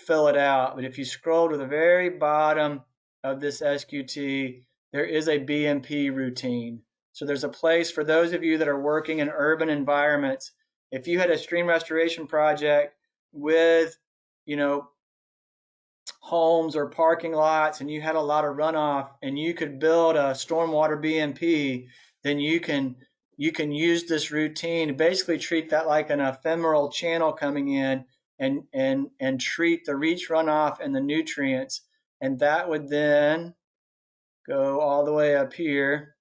fill it out. But if you scroll to the very bottom of this SQT, there is a BMP routine. So there's a place for those of you that are working in urban environments. If you had a stream restoration project with, you know, homes or parking lots, and you had a lot of runoff, and you could build a stormwater BMP, then you can use this routine to basically treat that like an ephemeral channel coming in, and treat the reach runoff and the nutrients, and that would then go all the way up here,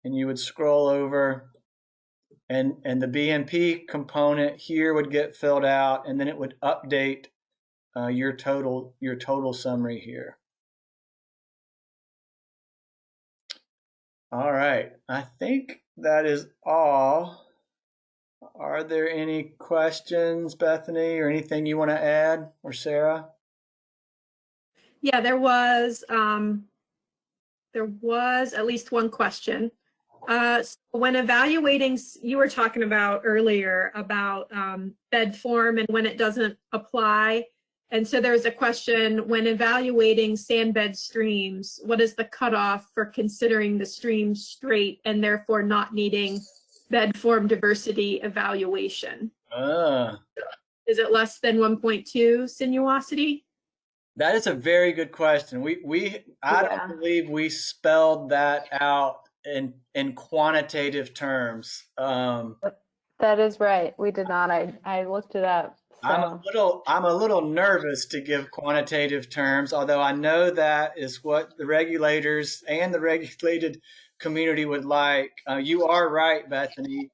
and you would scroll over, and the BMP component here would get filled out, and then it would update your total summary here. All right, I think that is all. Are there any questions, Bethany, or anything you want to add, or Sarah? Yeah, there was at least one question. So when evaluating, you were talking about earlier about bed form and when it doesn't apply. And so there's a question, when evaluating sand bed streams, what is the cutoff for considering the stream straight and therefore not needing bed form diversity evaluation? Is it less than 1.2 sinuosity? That is a very good question. I don't believe we spelled that out in quantitative terms. That is right. We did not. I looked it up. So. I'm a little nervous to give quantitative terms, although I know that is what the regulators and the regulated community would like. You are right, Bethany.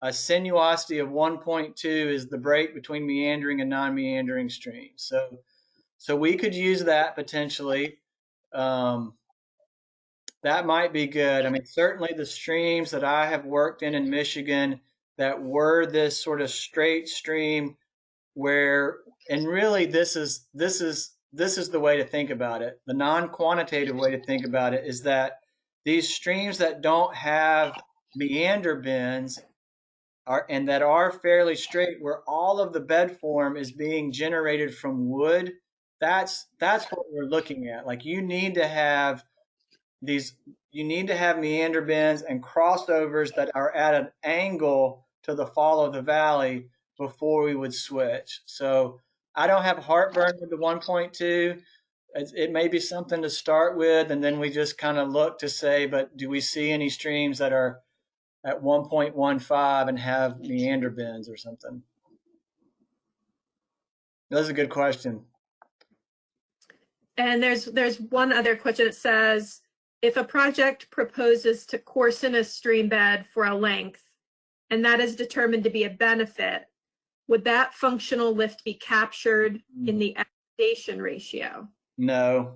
A sinuosity of 1.2 is the break between meandering and non-meandering streams. So we could use that potentially. That might be good. I mean, certainly the streams that I have worked in Michigan that were this sort of straight stream, where, and really this is the way to think about it. The non-quantitative way to think about it is that these streams that don't have meander bends and that are fairly straight, where all of the bed form is being generated from wood, that's what we're looking at. Like, you need to have meander bends and crossovers that are at an angle to the fall of the valley before we would switch. So I don't have heartburn with the 1.2. It may be something to start with, and then we just kind of look to say, but do we see any streams that are at 1.15 and have meander bends or something? That's a good question. And there's one other question. It says, if a project proposes to coarsen a stream bed for a length, and that is determined to be a benefit, would that functional lift be captured in the aggregation ratio? No.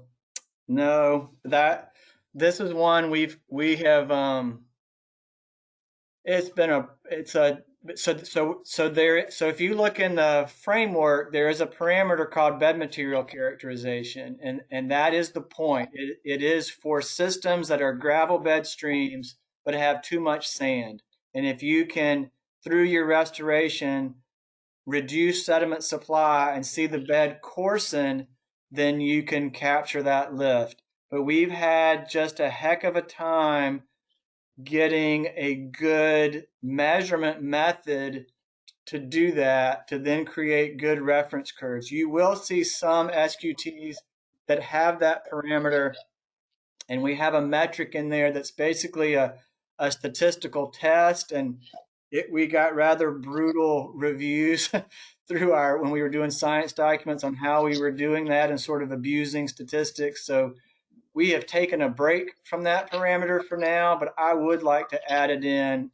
This is one we have. So if you look in the framework, there is a parameter called bed material characterization, and that is the point. It is for systems that are gravel bed streams but have too much sand. And if you can, through your restoration, reduce sediment supply and see the bed coarsen, then you can capture that lift. But we've had just a heck of a time getting a good measurement method to do that, to then create good reference curves. You will see some SQTs that have that parameter, and we have a metric in there that's basically a statistical test, and we got rather brutal reviews through when we were doing science documents on how we were doing that and sort of abusing statistics. So we have taken a break from that parameter for now, but I would like to add it in,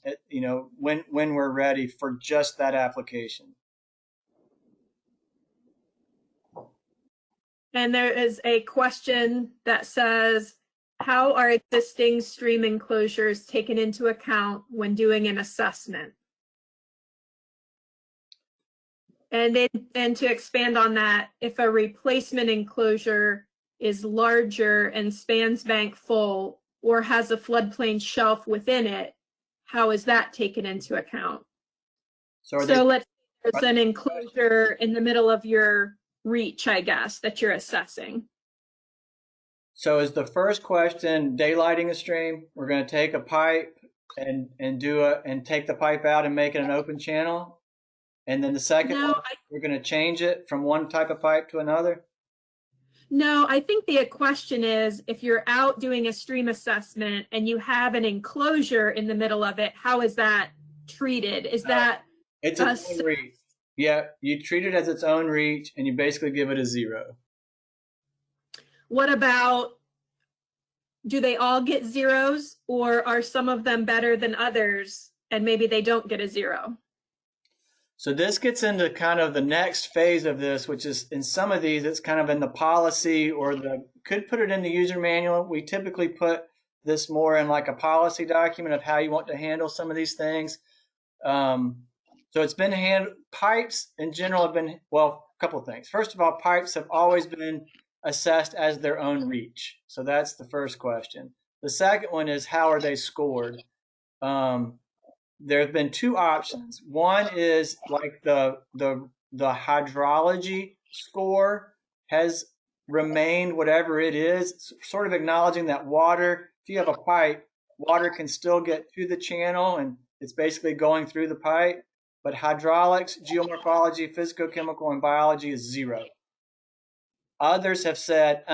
when we're ready for just that application. And there is a question that says, how are existing stream enclosures taken into account when doing an assessment? And to expand on that, if a replacement enclosure is larger and spans bank full or has a floodplain shelf within it, how is that taken into account? So let's say There's an enclosure in the middle of your reach, I guess, that you're assessing. So is the first question daylighting a stream? We're going to take a pipe and take the pipe out and make it an open channel, and then the second one, we're going to change it from one type of pipe to another. No, I think the question is, if you're out doing a stream assessment and you have an enclosure in the middle of it, how is that treated? Is that it's its own reach? Yeah, you treat it as its own reach, and you basically give it a 0. What about, do they all get zeros, or are some of them better than others and maybe they don't get a 0? So this gets into kind of the next phase of this, which is in some of these, it's kind of in the policy, or could put it in the user manual. We typically put this more in like a policy document of how you want to handle some of these things. So it's been pipes in general have been, well, a couple of things. First of all, pipes have always been assessed as their own reach. So that's the first question. The second one is, how are they scored? There have been 2 options. One is like the hydrology score has remained whatever it is, sort of acknowledging that water, if you have a pipe, water can still get to the channel and it's basically going through the pipe. But hydraulics, geomorphology, physicochemical, and biology is 0. Others have said,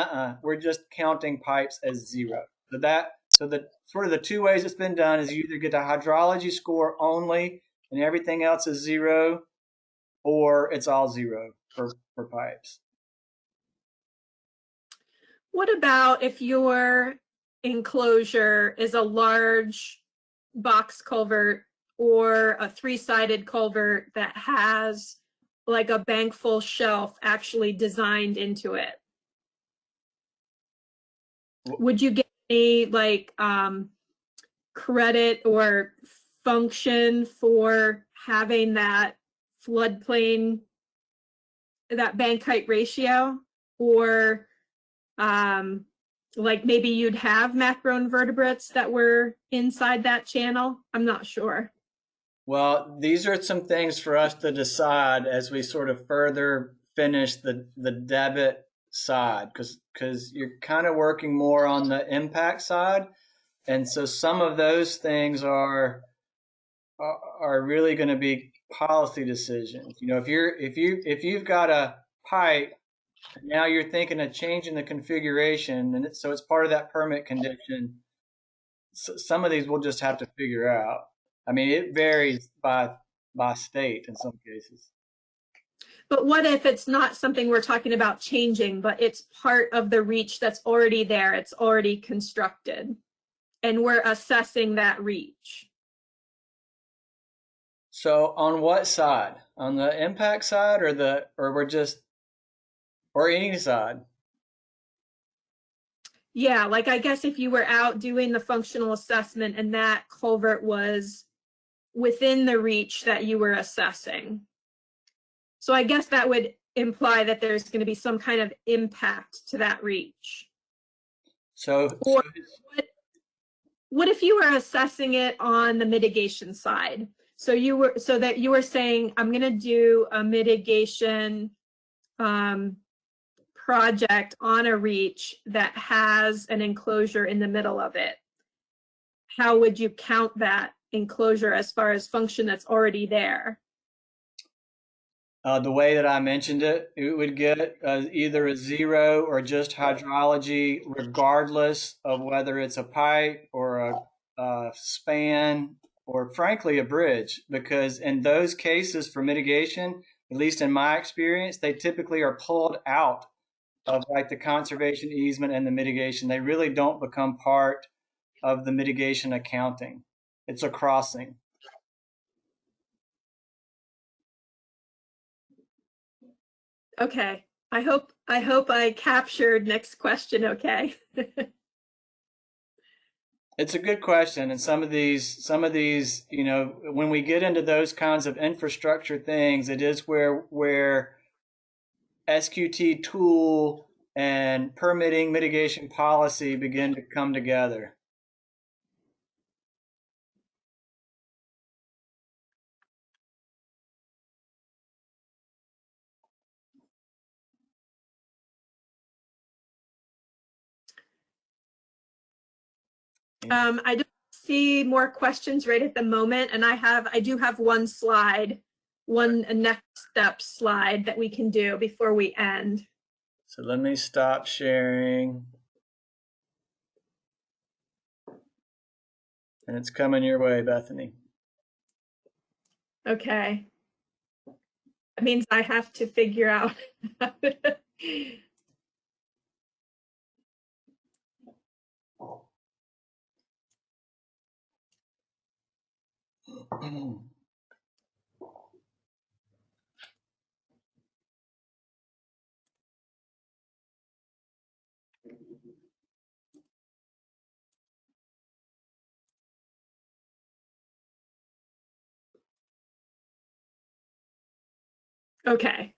we're just counting pipes as 0. So the sort of the 2 ways it's been done is you either get a hydrology score only and everything else is 0, or it's all 0 for pipes. What about if your enclosure is a large box culvert or a 3-sided culvert that has like a bank full shelf actually designed into it? Would you get any like credit or function for having that floodplain, that bank height ratio? Or like maybe you'd have macroinvertebrates that were inside that channel? I'm not sure. Well, these are some things for us to decide as we sort of further finish the debit side, because you're kind of working more on the impact side, and so some of those things are really going to be policy decisions. You know, if you've got a pipe, now you're thinking of changing the configuration, and so it's part of that permit condition. So some of these we'll just have to figure out. I mean, it varies by state in some cases. But what if it's not something we're talking about changing, but it's part of the reach that's already there, it's already constructed, and we're assessing that reach? So on what side? On the impact side, or any side? Yeah, like I guess if you were out doing the functional assessment and that culvert was within the reach that you were assessing. So I guess that would imply that there's going to be some kind of impact to that reach. Or what if you were assessing it on the mitigation side? So you were saying, I'm going to do a mitigation project on a reach that has an enclosure in the middle of it. How would you count that enclosure as far as function that's already there? The way that I mentioned it, it would get either a 0 or just hydrology, regardless of whether it's a pipe or a span or frankly a bridge, because in those cases for mitigation, at least in my experience, they typically are pulled out of like the conservation easement and the mitigation. They really don't become part of the mitigation accounting. It's a crossing. Okay, I hope I captured next question okay. It's a good question, and some of these, you know, when we get into those kinds of infrastructure things, it is where SQT tool and permitting mitigation policy begin to come together. I don't see more questions right at the moment, and I do have one slide, one next step slide that we can do before we end. So let me stop sharing. And it's coming your way, Bethany. Okay. That means I have to figure out. Okay.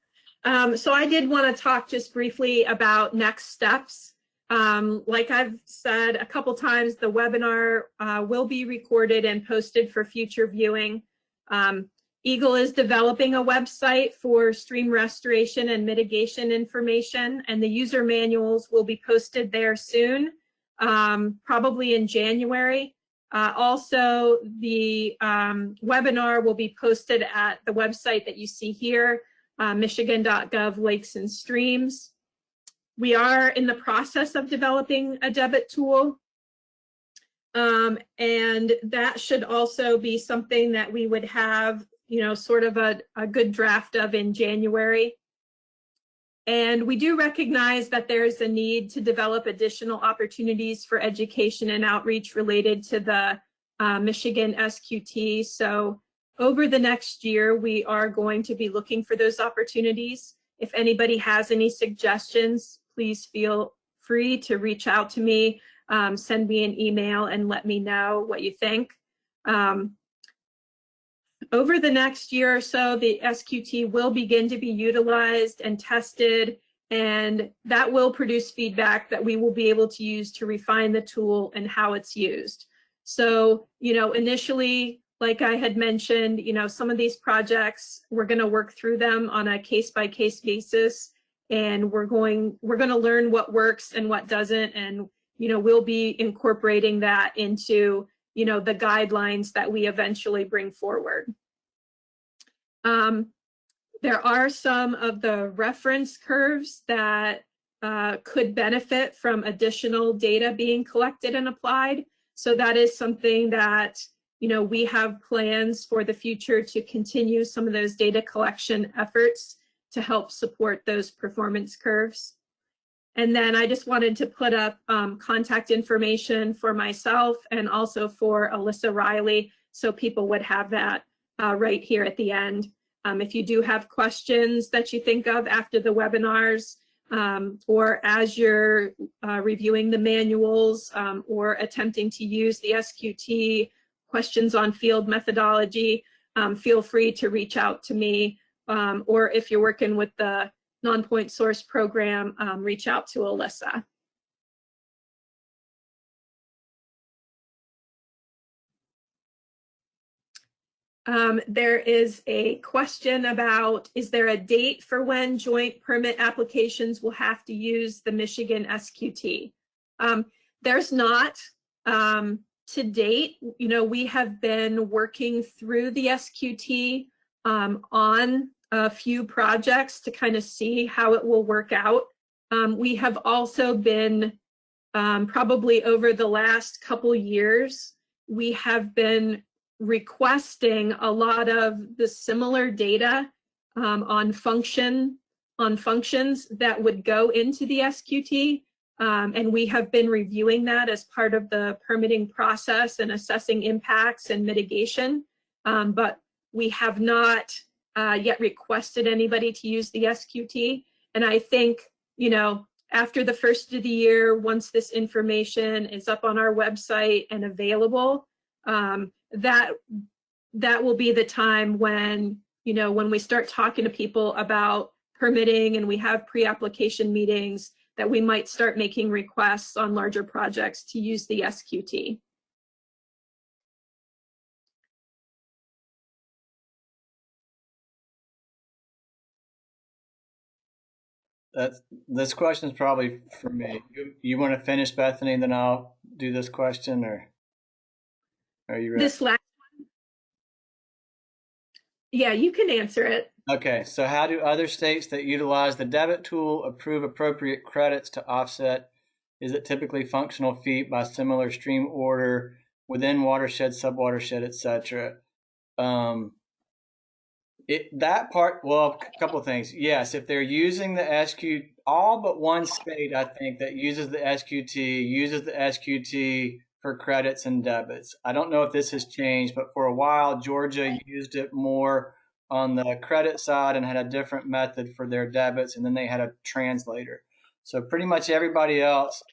So I did want to talk just briefly about next steps. Like I've said a couple times, the webinar will be recorded and posted for future viewing. EGLE is developing a website for stream restoration and mitigation information, and the user manuals will be posted there soon, probably in January. Also, the webinar will be posted at the website that you see here, michigan.gov lakes and streams. We are in the process of developing a debit tool. And that should also be something that we would have, sort of a good draft of in January. And we do recognize that there's a need to develop additional opportunities for education and outreach related to the Michigan SQT. So over the next year, we are going to be looking for those opportunities. If anybody has any suggestions, please feel free to reach out to me, send me an email and let me know what you think. Over the next year or so, the SQT will begin to be utilized and tested, and that will produce feedback that we will be able to use to refine the tool and how it's used. So, initially, like I had mentioned, some of these projects, we're going to work through them on a case-by-case basis, and we're going to learn what works and what doesn't, and we'll be incorporating that into the guidelines that we eventually bring forward. There are some of the reference curves that could benefit from additional data being collected and applied. So that is something that we have plans for the future to continue some of those data collection efforts to help support those performance curves. And then I just wanted to put up contact information for myself and also for Alyssa Riley, so people would have that right here at the end. If you do have questions that you think of after the webinars, or as you're reviewing the manuals or attempting to use the SQT, questions on field methodology, feel free to reach out to me. Or if you're working with the non-point source program, reach out to Alyssa. There is a question about, is there a date for when joint permit applications will have to use the Michigan SQT? There's not. To date, we have been working through the SQT on a few projects to kind of see how it will work out. We have also been, probably over the last couple years, we have been requesting a lot of the similar data on functions that would go into the SQT. And we have been reviewing that as part of the permitting process and assessing impacts and mitigation. But we have not yet requested anybody to use the SQT. And I think, after the first of the year, once this information is up on our website and available, that will be the time when, when we start talking to people about permitting and we have pre-application meetings, that we might start making requests on larger projects to use the SQT. This question is probably for me. You want to finish, Bethany, and then I'll do this question, or are you ready? This last one? Yeah, you can answer it. Okay, so how do other states that utilize the debit tool approve appropriate credits to offset? Is it typically functional feet by similar stream order within watershed, subwatershed, etc.? That part, well, a couple of things. Yes, if they're using the SQ, all but one state, I think, that uses the SQT for credits and debits. I don't know if this has changed, but for a while, Georgia used it more on the credit side and had a different method for their debits, and then they had a translator. So pretty much everybody else,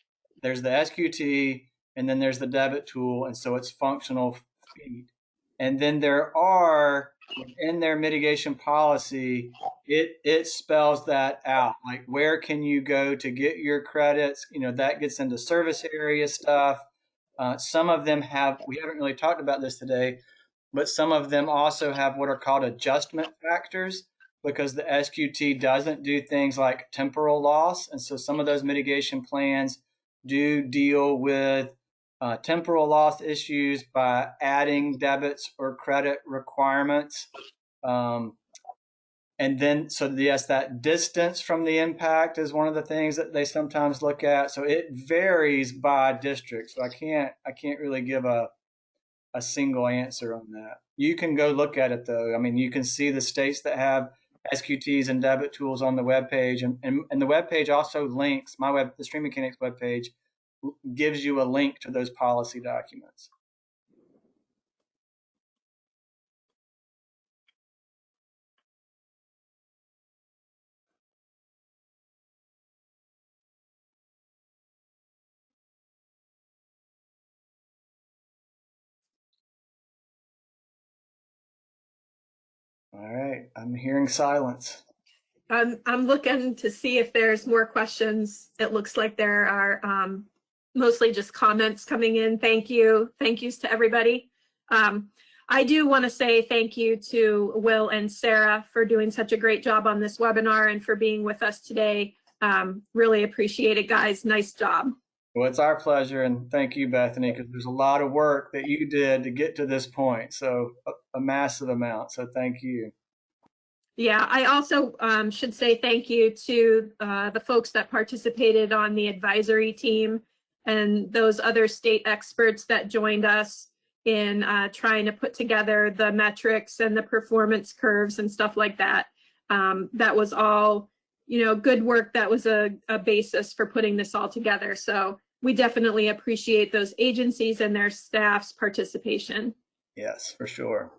there's the SQT, and then there's the debit tool, and so it's functional feet. And then there are, in their mitigation policy, it spells that out. Like, where can you go to get your credits? You know, that gets into service area stuff. Some of them have, we haven't really talked about this today, but some of them also have what are called adjustment factors, because the SQT doesn't do things like temporal loss. And so some of those mitigation plans do deal with temporal loss issues by adding debits or credit requirements. And then, so yes, that distance from the impact is one of the things that they sometimes look at. So it varies by district. So I can't really give a single answer on that. You can go look at it though. I mean, you can see the states that have SQTs and debit tools on the webpage, and the webpage also links, the Stream Mechanics webpage gives you a link to those policy documents. All right, I'm hearing silence. I'm looking to see if there's more questions. It looks like there are mostly just comments coming in. Thank you. Thank yous to everybody. I do want to say thank you to Will and Sarah for doing such a great job on this webinar and for being with us today. Really appreciate it, guys. Nice job. Well, it's our pleasure, and thank you, Bethany, because there's a lot of work that you did to get to this point. So a massive amount. So thank you. Yeah, I also should say thank you to the folks that participated on the advisory team and those other state experts that joined us in trying to put together the metrics and the performance curves and stuff like that. That was all, you know, good work. That was a basis for putting this all together. So we definitely appreciate those agencies and their staff's participation. Yes, for sure.